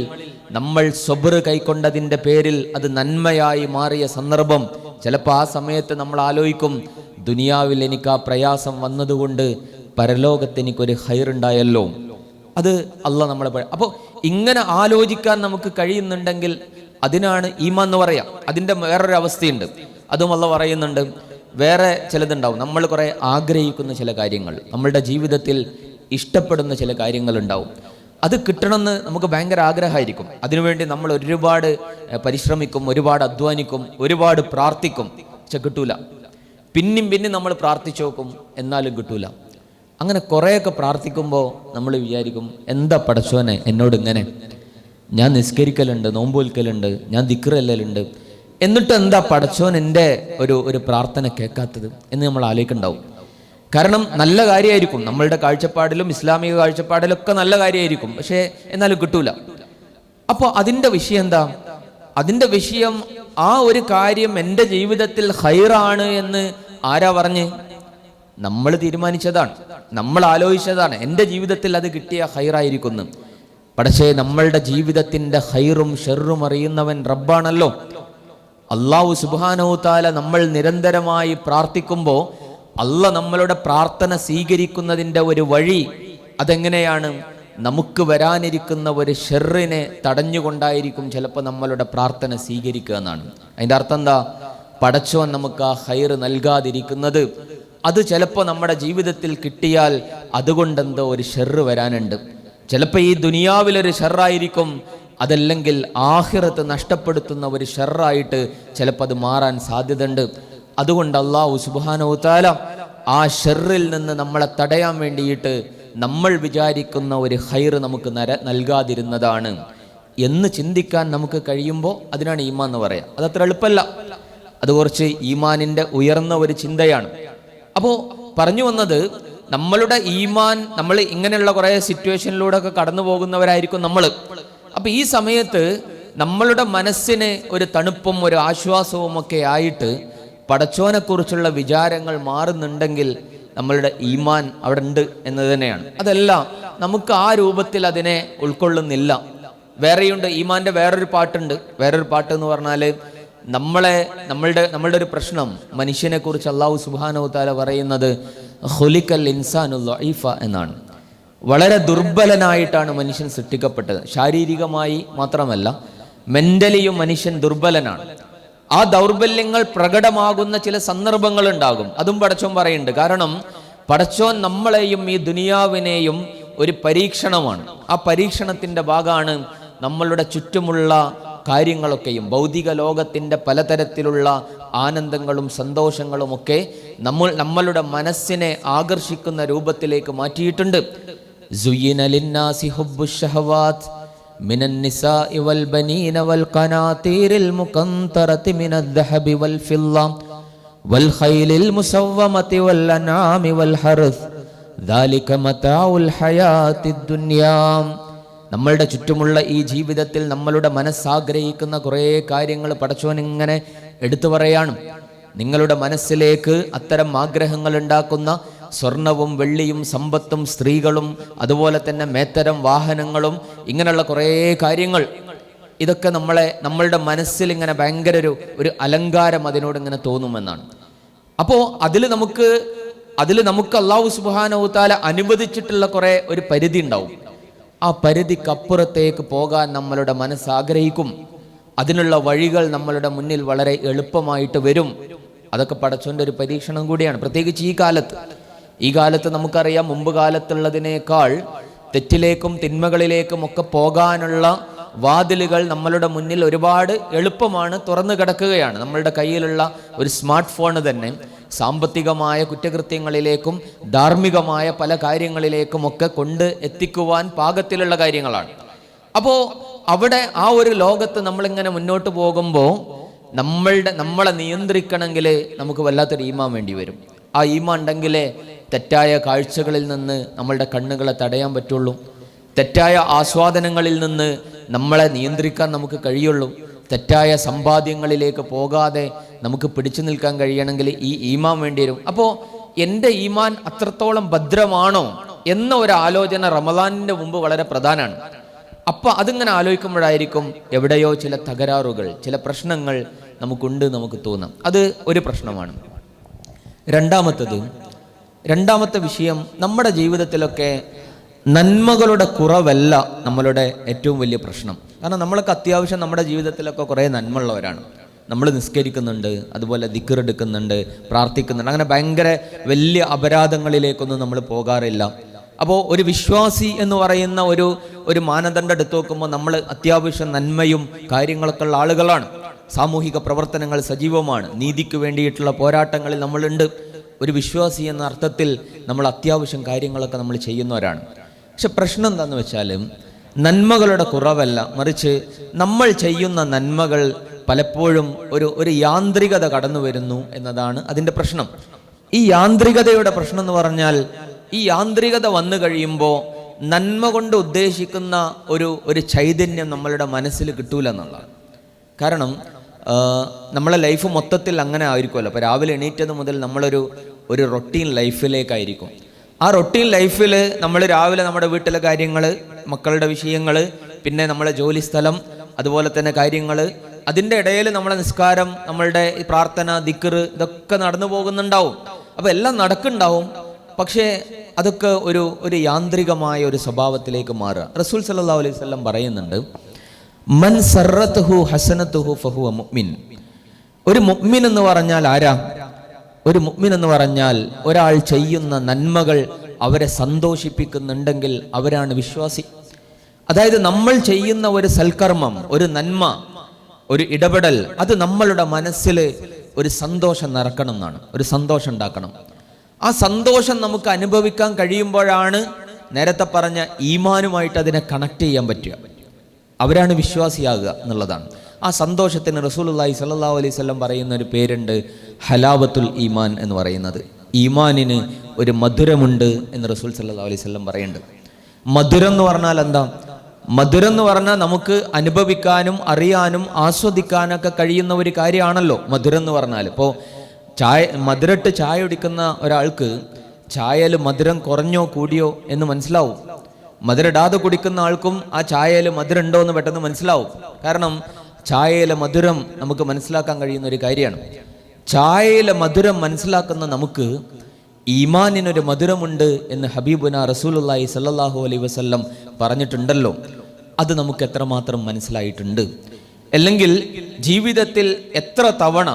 നമ്മൾ സ്വബ്ർ കൈക്കൊണ്ടതിൻ്റെ പേരിൽ അത് നന്മയായി മാറിയ സന്ദർഭം ചിലപ്പോൾ ആ സമയത്ത് നമ്മൾ ആലോചിക്കും, ദുനിയാവിൽ എനിക്ക് ആ പ്രയാസം വന്നതുകൊണ്ട് പരലോകത്ത് എനിക്കൊരു ഖൈറുണ്ടായല്ലോ. അത് അള്ളാഹ് നമ്മളെ. അപ്പോൾ ഇങ്ങനെ ആലോചിക്കാൻ നമുക്ക് കഴിയുന്നുണ്ടെങ്കിൽ അതിനാണ് ഈമാൻ എന്ന് പറയാം. അതിൻ്റെ വേറൊരു അവസ്ഥയുണ്ട്, അതും അള്ളാഹ് പറയുന്നുണ്ട്. വേറെ ചിലതുണ്ടാവും, നമ്മൾ കുറേ ആഗ്രഹിക്കുന്ന ചില കാര്യങ്ങൾ, നമ്മളുടെ ജീവിതത്തിൽ ഇഷ്ടപ്പെടുന്ന ചില കാര്യങ്ങളുണ്ടാവും. അത് കിട്ടണമെന്ന് നമുക്ക് ഭയങ്കര ആഗ്രഹമായിരിക്കും. അതിനുവേണ്ടി നമ്മൾ ഒരുപാട് പരിശ്രമിക്കും, ഒരുപാട് അധ്വാനിക്കും, ഒരുപാട് പ്രാർത്ഥിക്കും. പക്ഷെ കിട്ടൂല. പിന്നെയും നമ്മൾ പ്രാർത്ഥിച്ചു നോക്കും, എന്നാലും കിട്ടൂല. അങ്ങനെ കുറേയൊക്കെ പ്രാർത്ഥിക്കുമ്പോൾ നമ്മൾ വിചാരിക്കും, എന്താ പടച്ചോനെ എന്നോട് ഇങ്ങനെ? ഞാൻ നിസ്കരിക്കലുണ്ട്, നോമ്പ് വിൽക്കലുണ്ട്, ഞാൻ ദിക്ർ ചെല്ലലുണ്ട്, എന്നിട്ട് എന്താ പടച്ചോൻ എൻ്റെ ഒരു പ്രാർത്ഥന കേൾക്കാത്തത് എന്ന് നമ്മൾ ആലോചിക്കുന്നുണ്ടാവും. കാരണം നല്ല കാര്യമായിരിക്കും, നമ്മളുടെ കാഴ്ചപ്പാടിലും ഇസ്ലാമിക കാഴ്ചപ്പാടിലും ഒക്കെ നല്ല കാര്യമായിരിക്കും, പക്ഷേ എന്നാലും കിട്ടൂല. അപ്പോൾ അതിൻ്റെ വിഷയം എന്താ? അതിൻ്റെ വിഷയം ആ ഒരു കാര്യം എൻ്റെ ജീവിതത്തിൽ ഖൈറാണ് എന്ന് ആരാ പറഞ്ഞ്? നമ്മൾ തീരുമാനിച്ചതാണ്, നമ്മൾ ആലോചിച്ചതാണ്. എൻ്റെ ജീവിതത്തിൽ അത് കിട്ടിയ ഖൈറായിരിക്കുന്നു. പക്ഷേ നമ്മളുടെ ജീവിതത്തിൻ്റെ ഖൈറും ഷെറും അറിയുന്നവൻ റബ്ബാണല്ലോ. അല്ലാഹു സുബ്ഹാനഹു തആല നമ്മൾ നിരന്തരമായി പ്രാർത്ഥിക്കുമ്പോൾ അല്ലാഹ് നമ്മളുടെ പ്രാർത്ഥന സ്വീകരിക്കുന്നതിൻ്റെ ഒരു വഴി അതെങ്ങനെയാണ്? നമുക്ക് വരാനിരിക്കുന്ന ഒരു ഷെറിനെ തടഞ്ഞുകൊണ്ടായിരിക്കും ചിലപ്പോൾ നമ്മളുടെ പ്രാർത്ഥന സ്വീകരിക്കുക എന്നാണ്. അതിൻ്റെ അർത്ഥം എന്താ? പടച്ചോൻ നമുക്ക് ആ ഖൈർ നൽകാതിരിക്കുന്നത് അത് ചിലപ്പോൾ നമ്മുടെ ജീവിതത്തിൽ കിട്ടിയാൽ അതുകൊണ്ടെന്തോ ഒരു ഷെറ് വരാനുണ്ട്. ചിലപ്പോൾ ഈ ദുനിയാവിലൊരു ഷെറായിരിക്കും, അതല്ലെങ്കിൽ ആഖിറത്ത് നഷ്ടപ്പെടുത്തുന്ന ഒരു ഷെറായിട്ട് ചിലപ്പോൾ അത് മാറാൻ സാധ്യതയുണ്ട്. അതുകൊണ്ട് അല്ലാഹു സുബ്ഹാനഹു തആല ആ ഷെറിൽ നിന്ന് നമ്മളെ തടയാൻ വേണ്ടിയിട്ട് നമ്മൾ വിചാരിക്കുന്ന ഒരു ഖൈർ നമുക്ക് നൽകാതിരുന്നതാണ്. എന്ന് ചിന്തിക്കാൻ നമുക്ക് കഴിയുമ്പോൾ അതിനാണ് ഈമാൻ എന്ന് പറയാം. അതത്ര എളുപ്പമല്ല, അത് കുറച്ച് ഈമാനിൻ്റെ ഉയർന്ന ഒരു ചിന്തയാണ്. അപ്പോൾ പറഞ്ഞു വന്നത്, നമ്മളുടെ ഈമാൻ, നമ്മൾ ഇങ്ങനെയുള്ള കുറേ സിറ്റുവേഷനിലൂടെ ഒക്കെ കടന്നു പോകുന്നവരായിരിക്കും നമ്മൾ. അപ്പം ഈ സമയത്ത് നമ്മളുടെ മനസ്സിന് ഒരു തണുപ്പും ഒരു ആശ്വാസവും ഒക്കെ ആയിട്ട് പടച്ചോനെക്കുറിച്ചുള്ള വിചാരങ്ങൾ മാറുന്നുണ്ടെങ്കിൽ നമ്മളുടെ ഈമാൻ അവിടെ ഉണ്ട് എന്ന് തന്നെയാണ്. അതല്ല, നമുക്ക് ആ രൂപത്തിൽ അതിനെ ഉൾക്കൊള്ളുന്നില്ല. വേറെയുണ്ട്, ഈമാൻ്റെ വേറൊരു പാട്ടുണ്ട്. വേറൊരു പാട്ട് എന്ന് പറഞ്ഞാൽ നമ്മളുടെ ഒരു പ്രശ്നം, മനുഷ്യനെ കുറിച്ച് അല്ലാഹു സുബ്ഹാനഹു വ തആല പറയുന്നത് ഖുലിഖൽ ഇൻസാനു ദഈഫ എന്നാണ്. വളരെ ദുർബലനായിട്ടാണ് മനുഷ്യൻ സൃഷ്ടിക്കപ്പെട്ടത്. ശാരീരികമായി മാത്രമല്ല, മെന്റലിയും മനുഷ്യൻ ദുർബലനാണ്. ആ ദൗർബല്യങ്ങൾ പ്രകടമാകുന്ന ചില സന്ദർഭങ്ങൾ ഉണ്ടാകും. അതും പടച്ചോൻ പറയുന്നുണ്ട്. കാരണം പടച്ചോൻ നമ്മളെയും ഈ ദുനിയാവിനെയും ഒരു പരീക്ഷണമാണ്. ആ പരീക്ഷണത്തിൻ്റെ ഭാഗമാണ് നമ്മളുടെ ചുറ്റുമുള്ള കാര്യങ്ങളൊക്കെയും. ഭൗതിക ലോകത്തിൻ്റെ പലതരത്തിലുള്ള ആനന്ദങ്ങളും സന്തോഷങ്ങളുമൊക്കെ നമ്മളുടെ മനസ്സിനെ ആകർഷിക്കുന്ന രൂപത്തിലേക്ക് മാറ്റിയിട്ടുണ്ട്. സുയ്യിന ലിന്നാസി ഹുബ്ബുശ് ശഹവാത്ത് മിനൻ നിസാഇ വൽ ബനീന വൽ ഖനാതീരിൽ മുഖന്തറതി മിനദ് ദഹബി വൽ ഫിദ്ദ വൽ ഖൈലിൽ മുസവ്വമതി വൽ അൻആമി വൽ ഹർസ് ദാലിക മതാഉൽ ഹയാത്തിദ് ദുനിയാ. നമ്മളുടെ ചുറ്റുമുള്ള ഈ ജീവിതത്തിൽ നമ്മളുടെ മനസ്സാഗ്രഹിക്കുന്ന കുറേ കാര്യങ്ങൾ പടച്ചോൻ ഇങ്ങനെ എടുത്തു പറയാണ്. നിങ്ങളുടെ മനസ്സിലേക്ക് അത്തരം ആഗ്രഹങ്ങൾ ഉണ്ടാക്കുന്ന സ്വർണവും വെള്ളിയും സമ്പത്തും സ്ത്രീകളും അതുപോലെ തന്നെ മേത്തരം വാഹനങ്ങളും ഇങ്ങനെയുള്ള കുറേ കാര്യങ്ങൾ, ഇതൊക്കെ നമ്മളുടെ മനസ്സിൽ ഇങ്ങനെ ഭയങ്കര ഒരു അലങ്കാരം അതിനോട് ഇങ്ങനെ തോന്നുമെന്നാണ്. അപ്പോൾ അതിൽ നമുക്ക് അല്ലാഹു സുബ്ഹാനഹു വ തആല അനുവദിച്ചിട്ടുള്ള കുറേ ഒരു പരിധി ഉണ്ടാവും. ആ പരിധിക്കപ്പുറത്തേക്ക് പോകാൻ നമ്മളുടെ മനസ്സാഗ്രഹിക്കും. അതിനുള്ള വഴികൾ നമ്മളുടെ മുന്നിൽ വളരെ എളുപ്പമായിട്ട് വരും. അതൊക്കെ പടച്ചോൻ്റെ ഒരു പരീക്ഷണം കൂടിയാണ്. പ്രത്യേകിച്ച് ഈ കാലത്ത് നമുക്കറിയാം, മുമ്പ് കാലത്തുള്ളതിനേക്കാൾ തെറ്റിലേക്കും തിന്മകളിലേക്കും ഒക്കെ പോകാനുള്ള വാതിലുകൾ നമ്മളുടെ മുന്നിൽ ഒരുപാട് എളുപ്പമാണ്, തുറന്നു കിടക്കുകയാണ്. നമ്മളുടെ കയ്യിലുള്ള ഒരു സ്മാർട്ട് ഫോൺ തന്നെ സാമ്പത്തികമായ കുറ്റകൃത്യങ്ങളിലേക്കും ധാർമ്മികമായ പല കാര്യങ്ങളിലേക്കും ഒക്കെ കൊണ്ട് എത്തിക്കുവാൻ പാകത്തിലുള്ള കാര്യങ്ങളാണ്. അപ്പോൾ അവിടെ ആ ഒരു ലോകത്ത് നമ്മളിങ്ങനെ മുന്നോട്ട് പോകുമ്പോൾ നമ്മളെ നിയന്ത്രിക്കണമെങ്കിൽ നമുക്ക് വല്ലാത്തൊരു ഈമാൻ വേണ്ടി വരും. ആ ഈമാൻ ഉണ്ടെങ്കിലേ തെറ്റായ കാഴ്ചകളിൽ നിന്ന് നമ്മളുടെ കണ്ണുകളെ തടയാൻ പറ്റുള്ളൂ. തെറ്റായ ആസ്വാദനങ്ങളിൽ നിന്ന് നമ്മളെ നിയന്ത്രിക്കാൻ നമുക്ക് കഴിയുള്ളൂ. തെറ്റായ സമ്പാദ്യങ്ങളിലേക്ക് പോകാതെ നമുക്ക് പിടിച്ചു നിൽക്കാൻ കഴിയണമെങ്കിൽ ഈ ഈമാൻ വേണ്ടി വരും. അപ്പോൾ എൻ്റെ ഈമാൻ അത്രത്തോളം ഭദ്രമാണോ എന്ന ഒരു ആലോചന റമദാനിൻ്റെ മുമ്പ് വളരെ പ്രധാനമാണ്. അപ്പോൾ അതിങ്ങനെ ആലോചിക്കുമ്പോഴായിരിക്കും എവിടെയോ ചില തകരാറുകൾ, ചില പ്രശ്നങ്ങൾ നമുക്ക് തോന്നാം. അത് ഒരു പ്രശ്നമാണ്. രണ്ടാമത്തെ വിഷയം, നമ്മുടെ ജീവിതത്തിലൊക്കെ നന്മകളുടെ കുറവല്ല നമ്മളുടെ ഏറ്റവും വലിയ പ്രശ്നം. കാരണം നമ്മളൊക്കെ അത്യാവശ്യം നമ്മുടെ ജീവിതത്തിലൊക്കെ കുറേ നന്മയുള്ളവരാണ്. നമ്മൾ നിസ്കരിക്കുന്നുണ്ട്, അതുപോലെ ദിക്ർ എടുക്കുന്നുണ്ട്, പ്രാർത്ഥിക്കുന്നുണ്ട്. അങ്ങനെ ഭയങ്കര വലിയ അപരാധങ്ങളിലേക്കൊന്നും നമ്മൾ പോകാറില്ല. അപ്പോൾ ഒരു വിശ്വാസി എന്ന് പറയുന്ന ഒരു മാനദണ്ഡം എടുത്തു നോക്കുമ്പോൾ നമ്മൾ അത്യാവശ്യം നന്മയും കാര്യങ്ങളൊക്കെ ഉള്ള ആളുകളാണ്. സാമൂഹിക പ്രവർത്തനങ്ങൾ സജീവമാണ്. നീതിക്ക് വേണ്ടിയിട്ടുള്ള പോരാട്ടങ്ങളിൽ നമ്മളുണ്ട്. ഒരു വിശ്വാസി എന്ന അർത്ഥത്തിൽ നമ്മൾ അത്യാവശ്യം കാര്യങ്ങളൊക്കെ നമ്മൾ ചെയ്യുന്നവരാണ്. പക്ഷെ പ്രശ്നം എന്താണെന്ന് വെച്ചാൽ നന്മകളുടെ കുറവല്ല, മറിച്ച് നമ്മൾ ചെയ്യുന്ന നന്മകൾ പലപ്പോഴും ഒരു യാന്ത്രികത കടന്നു വരുന്നു എന്നതാണ് അതിൻ്റെ പ്രശ്നം. ഈ യാന്ത്രികതയുടെ പ്രശ്നം എന്ന് പറഞ്ഞാൽ, ഈ യാന്ത്രികത വന്നു കഴിയുമ്പോൾ നന്മ കൊണ്ട് ഉദ്ദേശിക്കുന്ന ഒരു ചൈതന്യം നമ്മളുടെ മനസ്സിൽ കിട്ടൂല എന്നുള്ളതാണ്. കാരണം നമ്മളെ ലൈഫ് മൊത്തത്തിൽ അങ്ങനെ ആയിരിക്കുമല്ലോ. അപ്പോൾ രാവിലെ എണീറ്റത് മുതൽ നമ്മളൊരു റൊട്ടീൻ ലൈഫിലേക്കായിരിക്കും. ആ റൊട്ടീൻ ലൈഫിൽ നമ്മൾ രാവിലെ നമ്മുടെ വീട്ടിലെ കാര്യങ്ങൾ, മക്കളുടെ വിഷയങ്ങൾ, പിന്നെ നമ്മളെ ജോലി സ്ഥലം, അതുപോലെ തന്നെ കാര്യങ്ങൾ, അതിൻ്റെ ഇടയിൽ നമ്മളെ നിസ്കാരം, നമ്മളുടെ പ്രാർത്ഥന, ദിക്ർ, ഇതൊക്കെ നടന്നു പോകുന്നുണ്ടാവും. അപ്പോൾ എല്ലാം നടക്കുന്നുണ്ടാവും. പക്ഷേ അതൊക്കെ ഒരു യാന്ത്രികമായ ഒരു സ്വഭാവത്തിലേക്ക് മാറുക. റസൂൽ സല്ലല്ലാഹു അലൈഹി വസല്ലം പറയുന്നുണ്ട്, മൻ സർറത്തുഹു ഹസനത്തുഹു ഫഹുവ മുഅ്മിൻ. ഒരു മുഅ്മിൻ എന്ന് പറഞ്ഞാൽ ആരാ? ഒരു മുഅ്മിൻ എന്ന് പറഞ്ഞാൽ ഒരാൾ ചെയ്യുന്ന നന്മകൾ അവരെ സന്തോഷിപ്പിക്കുന്നുണ്ടെങ്കിൽ അവരാണ് വിശ്വാസി. അതായത് നമ്മൾ ചെയ്യുന്ന ഒരു സൽക്കർമ്മം, ഒരു നന്മ, ഒരു ഇടപെടൽ, അത് നമ്മളുടെ മനസ്സിൽ ഒരു സന്തോഷം നിറക്കണം എന്നാണ്, ഒരു സന്തോഷം ഉണ്ടാക്കണം. ആ സന്തോഷം നമുക്ക് അനുഭവിക്കാൻ കഴിയുമ്പോഴാണ് നേരത്തെ പറഞ്ഞ ഈമാനുമായിട്ട് അതിനെ കണക്ട് ചെയ്യാൻ പറ്റുക. അവരാണ് വിശ്വാസിയാകുക എന്നുള്ളതാണ്. ആ സന്തോഷത്തിന് റസൂലുള്ളാഹി സ്വല്ലല്ലാഹു അലൈഹി വസല്ലം പറയുന്ന ഒരു പേരുണ്ട്, ഹലാവത്തുൽ ഈമാൻ എന്ന് പറയുന്നത്. ഈമാനിന് ഒരു മധുരമുണ്ട് എന്ന് റസൂൽ സ്വല്ലല്ലാഹു അലൈഹി വസല്ലം പറയുന്നുണ്ട്. മധുരം എന്ന് പറഞ്ഞാൽ എന്താ? മധുരം എന്ന് പറഞ്ഞാൽ നമുക്ക് അനുഭവിക്കാനും അറിയാനും ആസ്വദിക്കാനൊക്കെ കഴിയുന്ന ഒരു കാര്യമാണല്ലോ മധുരം എന്ന് പറഞ്ഞാൽ. ഇപ്പോൾ മധുരട്ട് ചായ കുടിക്കുന്ന ഒരാൾക്ക് ചായയിൽ മധുരം കുറഞ്ഞോ കൂടിയോ എന്ന് മനസ്സിലാവും. മധുരടാതെ കുടിക്കുന്ന ആൾക്കും ആ ചായയിൽ മധുരം ഉണ്ടോ എന്ന് പെട്ടെന്ന് മനസ്സിലാവും. കാരണം ചായയിലെ മധുരം നമുക്ക് മനസ്സിലാക്കാൻ കഴിയുന്ന ഒരു കാര്യമാണ്. ചായയിലെ മധുരം മനസ്സിലാക്കുന്ന നമുക്ക് ഈമാനിനൊരു മധുരമുണ്ട് എന്ന് ഹബീബുന റസൂലുള്ളാഹി സ്വല്ലല്ലാഹു അലൈഹി വസല്ലം പറഞ്ഞിട്ടുണ്ടല്ലോ. അത് നമുക്ക് എത്രമാത്രം മനസ്സിലായിട്ടുണ്ട്? അല്ലെങ്കിൽ ജീവിതത്തിൽ എത്ര തവണ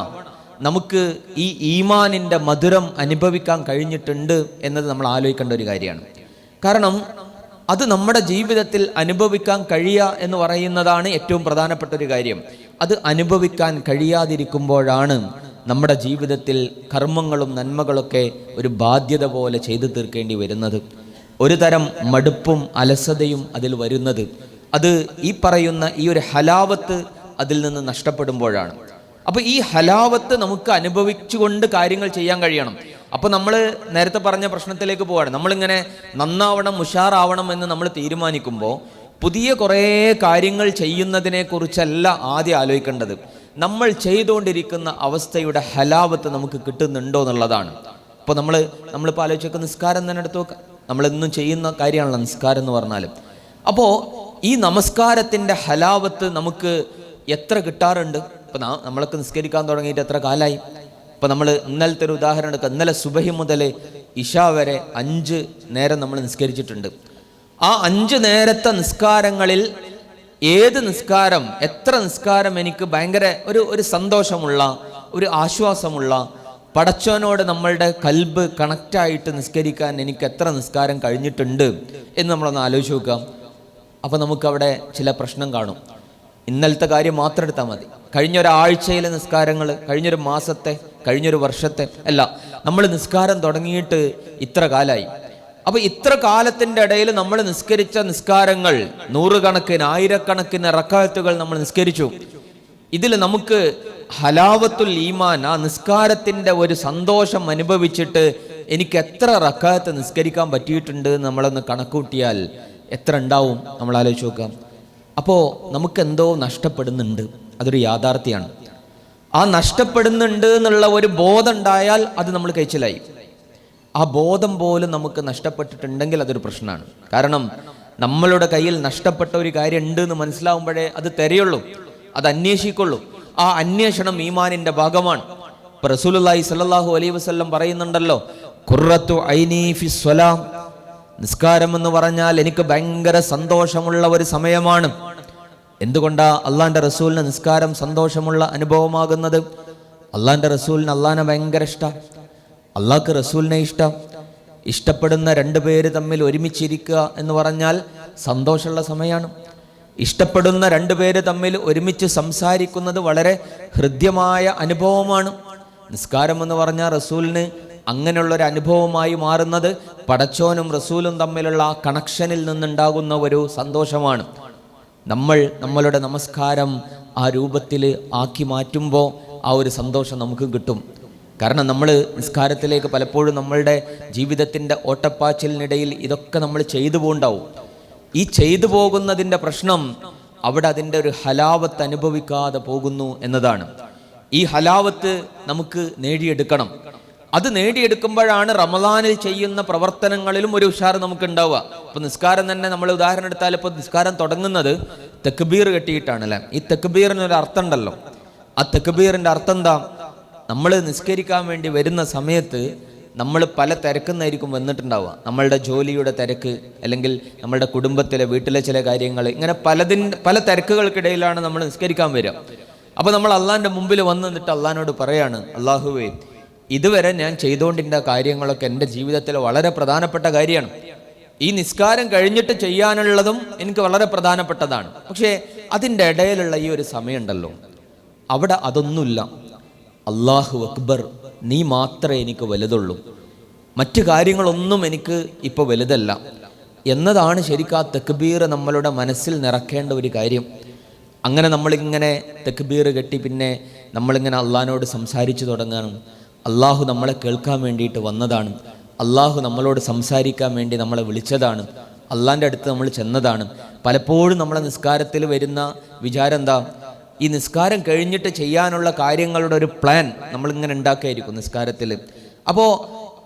നമുക്ക് ഈ ഈമാനിൻ്റെ മധുരം അനുഭവിക്കാൻ കഴിഞ്ഞിട്ടുണ്ട് എന്നത് നമ്മൾ ആലോചിക്കേണ്ട ഒരു കാര്യമാണ്. കാരണം അത് നമ്മുടെ ജീവിതത്തിൽ അനുഭവിക്കാൻ കഴിയുക എന്ന് പറയുന്നതാണ് ഏറ്റവും പ്രധാനപ്പെട്ട ഒരു കാര്യം. അത് അനുഭവിക്കാൻ കഴിയാതിരിക്കുമ്പോഴാണ് നമ്മുടെ ജീവിതത്തിൽ കർമ്മങ്ങളും നന്മകളൊക്കെ ഒരു ബാധ്യത പോലെ ചെയ്തു തീർക്കേണ്ടി വരുന്നത്. ഒരു തരം മടുപ്പും അലസതയും അതിൽ വരുന്നത് അത് ഈ പറയുന്ന ഈ ഒരു ഹലാവത്ത് അതിൽ നിന്ന് നഷ്ടപ്പെടുമ്പോഴാണ്. അപ്പോൾ ഈ ഹലാവത്ത് നമുക്ക് അനുഭവിച്ചുകൊണ്ട് കാര്യങ്ങൾ ചെയ്യാൻ കഴിയണം. അപ്പോൾ നമ്മൾ നേരത്തെ പറഞ്ഞ പ്രശ്നത്തിലേക്ക് പോവാണ്. നമ്മളിങ്ങനെ നന്നാവണം, ഉഷാറാവണം എന്ന് നമ്മൾ തീരുമാനിക്കുമ്പോൾ പുതിയ കുറേ കാര്യങ്ങൾ ചെയ്യുന്നതിനെ കുറിച്ചല്ല ആദ്യം ആലോചിക്കേണ്ടത്. നമ്മൾ ചെയ്തുകൊണ്ടിരിക്കുന്ന അവസ്ഥയുടെ ഹലാവത്ത് നമുക്ക് കിട്ടുന്നുണ്ടോ എന്നുള്ളതാണ്. അപ്പോൾ നമ്മളിപ്പോൾ ആലോചിച്ചൊക്കെ നിസ്കാരം തന്നെ എടുത്തു നോക്കാം. നമ്മളെന്നും ചെയ്യുന്ന കാര്യമാണല്ലോ നിസ്കാരം എന്ന് പറഞ്ഞാൽ. അപ്പോൾ ഈ നമസ്കാരത്തിൻ്റെ ഹലാവത്ത് നമുക്ക് എത്ര കിട്ടാറുണ്ട്? ഇപ്പം നമ്മളൊക്കെ നിസ്കരിക്കാൻ തുടങ്ങിയിട്ട് എത്ര കാലമായി? ഇപ്പം നമ്മൾ ഇന്നലത്തെ ഒരു ഉദാഹരണം എടുക്കുക. ഇന്നലെ സുബഹി മുതൽ ഇഷ വരെ 5 നേരം നമ്മൾ നിസ്കരിച്ചിട്ടുണ്ട്. ആ 5 നേരത്തെ നിസ്കാരങ്ങളിൽ ഏത് നിസ്കാരം, എത്ര നിസ്കാരം എനിക്ക് ഭയങ്കര ഒരു സന്തോഷമുള്ള, ഒരു ആശ്വാസമുള്ള, പടച്ചോനോട് നമ്മളുടെ കൽബ് കണക്റ്റായിട്ട് നിസ്കരിക്കാൻ എനിക്ക് എത്ര നിസ്കാരം കഴിഞ്ഞിട്ടുണ്ട് എന്ന് നമ്മളൊന്ന് ആലോചിച്ച് നോക്കാം. അപ്പോൾ നമുക്കവിടെ ചില പ്രശ്നം കാണും. ഇന്നലത്തെ കാര്യം മാത്രം എടുത്താൽ മതി. കഴിഞ്ഞൊരാഴ്ചയിലെ നിസ്കാരങ്ങൾ, കഴിഞ്ഞൊരു മാസത്തെ, കഴിഞ്ഞൊരു വർഷത്തെ അല്ല, നമ്മൾ നിസ്കാരം തുടങ്ങിയിട്ട് ഇത്ര കാലമായി. അപ്പോൾ ഇത്ര കാലത്തിൻ്റെ ഇടയിൽ നമ്മൾ നിസ്കരിച്ച നിസ്കാരങ്ങൾ 100 കണക്കിന് 1000 റക്അത്തുകൾ നമ്മൾ നിസ്കരിച്ചു. ഇതിൽ നമുക്ക് ഹലാവത്തുൽ ഈമാൻ, ആ നിസ്കാരത്തിൻ്റെ ഒരു സന്തോഷം അനുഭവിച്ചിട്ട് എനിക്ക് എത്ര റക്അത്ത് നിസ്കരിക്കാൻ പറ്റിയിട്ടുണ്ട് എന്ന് നമ്മളൊന്ന് കണക്കൂട്ടിയാൽ എത്ര ഉണ്ടാവും? നമ്മൾ ആലോചിച്ച് നോക്കാം. അപ്പോൾ നമുക്കെന്തോ നഷ്ടപ്പെടുന്നുണ്ട്, അതൊരു യാഥാർത്ഥ്യമാണ്. ആ നഷ്ടപ്പെടുന്നുണ്ട് എന്നുള്ള ഒരു ബോധം ഉണ്ടായാൽ അത് നമ്മൾ കഴിച്ചിലായി. ആ ബോധം പോലും നമുക്ക് നഷ്ടപ്പെട്ടിട്ടുണ്ടെങ്കിൽ അതൊരു പ്രശ്നമാണ്. കാരണം നമ്മളുടെ കയ്യിൽ നഷ്ടപ്പെട്ട ഒരു കാര്യം ഉണ്ട് എന്ന് മനസ്സിലാവുമ്പോഴേ അത് തിരയുള്ളൂ, അത് അന്വേഷിക്കുള്ളൂ. ആ അന്വേഷണം ഈമാനിൻ്റെ ഭാഗമാണ്. ഇപ്പോൾ റസൂലുള്ളാഹി സ്വല്ലല്ലാഹു അലൈഹി വസല്ലം പറയുന്നുണ്ടല്ലോ, ഖുർറത്തു ഐനി ഫി സ്വലാം, നിസ്കാരം എന്ന് പറഞ്ഞാൽ എനിക്ക് ഭയങ്കര സന്തോഷമുള്ള ഒരു സമയമാണ്. എന്തുകൊണ്ടാ അള്ളാന്റെ റസൂലിന് നിസ്കാരം സന്തോഷമുള്ള അനുഭവമാകുന്നത്? അള്ളാന്റെ റസൂലിന് അള്ളാനെ ഭയങ്കര ഇഷ്ടം, അള്ളാഹ്ക്ക് റസൂലിനെ ഇഷ്ടം. ഇഷ്ടപ്പെടുന്ന 2 പേര് തമ്മിൽ ഒരുമിച്ചിരിക്കുക എന്ന് പറഞ്ഞാൽ സന്തോഷമുള്ള സമയമാണ്. ഇഷ്ടപ്പെടുന്ന 2 പേര് തമ്മിൽ ഒരുമിച്ച് സംസാരിക്കുന്നത് വളരെ ഹൃദ്യമായ അനുഭവമാണ്. നിസ്കാരം എന്ന് പറഞ്ഞാൽ റസൂലിന് അങ്ങനെയുള്ളൊരു അനുഭവമായി മാറുന്നത് പടച്ചോനും റസൂലും തമ്മിലുള്ള ആ കണക്ഷനിൽ നിന്നുണ്ടാകുന്ന ഒരു സന്തോഷമാണ്. നമ്മളുടെ നമസ്കാരം ആ രൂപത്തിൽ ആക്കി മാറ്റുമ്പോൾ ആ ഒരു സന്തോഷം നമുക്ക് കിട്ടും. കാരണം നമ്മൾ നിസ്കാരത്തിലേക്ക് പലപ്പോഴും നമ്മളുടെ ജീവിതത്തിൻ്റെ ഓട്ടപ്പാച്ചിലിനിടയിൽ ഇതൊക്കെ നമ്മൾ ചെയ്തു പോകണ്ടാവും. ഈ ചെയ്തു പോകുന്നതിൻ്റെ പ്രശ്നം അവിടെ അതിൻ്റെ ഒരു ഹലാവത്ത് അനുഭവിക്കാതെ പോകുന്നു എന്നതാണ്. ഈ ഹലാവത്ത് നമുക്ക് നേടിയെടുക്കണം. അത് നേടിയെടുക്കുമ്പോഴാണ് റമദാനിൽ ചെയ്യുന്ന പ്രവർത്തനങ്ങളിലും ഒരു ഉഷാർ നമുക്ക് ഉണ്ടാവുക. ഇപ്പം നിസ്കാരം തന്നെ നമ്മൾ ഉദാഹരണം എടുത്താൽ, ഇപ്പോൾ നിസ്കാരം തുടങ്ങുന്നത് തക്ബീർ കെട്ടിയിട്ടാണ് അല്ലേ? ഈ തക്ബീറിനൊരു അർത്ഥം ഉണ്ടല്ലോ. ആ തക്ബീറിൻ്റെ അർത്ഥം എന്താ? നമ്മൾ നിസ്കരിക്കാൻ വേണ്ടി വരുന്ന സമയത്ത് നമ്മൾ പല തിരക്കുന്നായിരിക്കും വന്നിട്ടുണ്ടാവുക. നമ്മളുടെ ജോലിയുടെ തിരക്ക്, അല്ലെങ്കിൽ നമ്മളുടെ കുടുംബത്തിലെ വീട്ടിലെ ചില കാര്യങ്ങൾ, ഇങ്ങനെ പല തിരക്കുകൾക്കിടയിലാണ് നമ്മൾ നിസ്കരിക്കാൻ വരിക. അപ്പോൾ നമ്മൾ അള്ളാഹിൻ്റെ മുമ്പിൽ വന്ന് നിന്നിട്ട് അള്ളാഹിനോട് പറയാണ്, അള്ളാഹുവേ, ഇതുവരെ ഞാൻ ചെയ്തുകൊണ്ടിരുന്ന കാര്യങ്ങളൊക്കെ എൻ്റെ ജീവിതത്തിൽ വളരെ പ്രധാനപ്പെട്ട കാര്യമാണ്. ഈ നിസ്കാരം കഴിഞ്ഞിട്ട് ചെയ്യാനുള്ളതും എനിക്ക് വളരെ പ്രധാനപ്പെട്ടതാണ്. പക്ഷേ അതിൻ്റെ ഇടയിലുള്ള ഈ ഒരു സമയമുണ്ടല്ലോ, അവിടെ അതൊന്നുമില്ല. അല്ലാഹു അക്ബർ, നീ മാത്രമേ എനിക്ക് വലുതുള്ളൂ, മറ്റു കാര്യങ്ങളൊന്നും എനിക്ക് ഇപ്പോൾ വലുതല്ല. എന്നതാണ് ശരിക്കും ആ തക്ബീർ നമ്മളുടെ മനസ്സിൽ നിറക്കേണ്ട ഒരു കാര്യം. അങ്ങനെ നമ്മളിങ്ങനെ തക്ബീർ കെട്ടി പിന്നെ നമ്മളിങ്ങനെ അള്ളാഹിനോട് സംസാരിച്ചു തുടങ്ങണം. അള്ളാഹു നമ്മളെ കേൾക്കാൻ വേണ്ടിയിട്ട് വന്നതാണ്, അള്ളാഹു നമ്മളോട് സംസാരിക്കാൻ വേണ്ടി നമ്മളെ വിളിച്ചതാണ്, അള്ളാഹിൻ്റെ അടുത്ത് നമ്മൾ ചെന്നതാണ്. പലപ്പോഴും നമ്മളെ നിസ്കാരത്തിൽ വരുന്ന വിചാരം എന്താ, ഈ നിസ്കാരം കഴിഞ്ഞിട്ട് ചെയ്യാനുള്ള കാര്യങ്ങളുടെ ഒരു പ്ലാൻ നമ്മളിങ്ങനെ ഉണ്ടാക്കിയായിരിക്കും നിസ്കാരത്തിൽ. അപ്പോൾ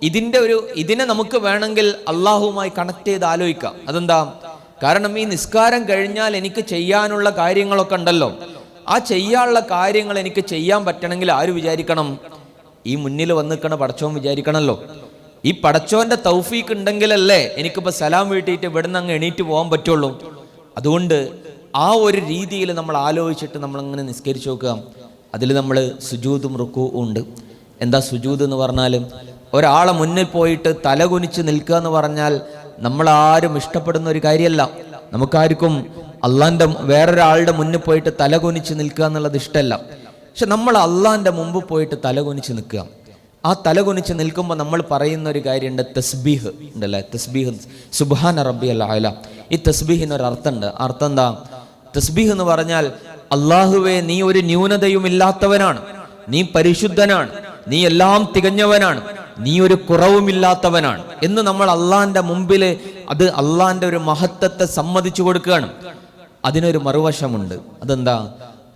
ഇതിനെ നമുക്ക് വേണമെങ്കിൽ അള്ളാഹുവുമായി കണക്ട് ചെയ്ത് ആലോചിക്കാം. അതെന്താ? കാരണം ഈ നിസ്കാരം കഴിഞ്ഞാൽ എനിക്ക് ചെയ്യാനുള്ള കാര്യങ്ങളൊക്കെ ഉണ്ടല്ലോ, ആ ചെയ്യാനുള്ള കാര്യങ്ങൾ എനിക്ക് ചെയ്യാൻ പറ്റണമെങ്കിൽ ആര് വിചാരിക്കണം? ഈ മുന്നിൽ വന്ന് നിൽക്കണ പടച്ചോൻ വിചാരിക്കണമല്ലോ. ഈ പടച്ചോന്റെ തൗഫീക്ക് ഉണ്ടെങ്കിലല്ലേ എനിക്കിപ്പോൾ സലാം വീട്ടിയിട്ട് ഇവിടുന്ന് അങ്ങ് എണീറ്റ് പോകാൻ പറ്റുള്ളൂ. അതുകൊണ്ട് ആ ഒരു രീതിയിൽ നമ്മൾ ആലോചിച്ചിട്ട് നമ്മളങ്ങനെ നിസ്കരിച്ച് നോക്കുക. അതിൽ നമ്മൾ സുജൂദും റുക്കൂഉം ഉണ്ട്. എന്താ സുജൂദ് എന്ന് പറഞ്ഞാൽ? ഒരാളെ മുന്നിൽ പോയിട്ട് തലകുനിച്ച് നിൽക്കുക എന്ന് പറഞ്ഞാൽ നമ്മളാരും ഇഷ്ടപ്പെടുന്ന ഒരു കാര്യമല്ല. നമുക്കാർക്കും അള്ളാൻ്റെ വേറൊരാളുടെ മുന്നിൽ പോയിട്ട് തലകുനിച്ച് നിൽക്കുക എന്നുള്ളത് ഇഷ്ടമല്ല. പക്ഷെ നമ്മൾ അള്ളാൻ്റെ മുമ്പ് പോയിട്ട് തലകുനിച്ച് നിൽക്കുക. ആ തലകുനിച്ച് നിൽക്കുമ്പോൾ നമ്മൾ പറയുന്ന ഒരു കാര്യമുണ്ട്, തസ്ബീഹ് ഉണ്ടല്ലേ, തസ്ബീഹ്, സുബ്ഹാന റബ്ബിയൽ അഅല. ഈ തസ്ബീഹിനൊരു അർത്ഥമുണ്ട്. അർത്ഥം എന്താ? തസ്ബീഹ് എന്ന് പറഞ്ഞാൽ അള്ളാഹുവേ നീ ഒരു ന്യൂനതയും ഇല്ലാത്തവനാണ്, നീ പരിശുദ്ധനാണ്, നീ എല്ലാം തികഞ്ഞവനാണ്, നീ ഒരു കുറവുമില്ലാത്തവനാണ് എന്ന് നമ്മൾ അള്ളാഹിന്റെ മുമ്പിൽ അത് അള്ളാഹിന്റെ ഒരു മഹത്വത്തെ സമ്മതിച്ചു കൊടുക്കുകയാണ്. അതിനൊരു മറുവശമുണ്ട്. അതെന്താ?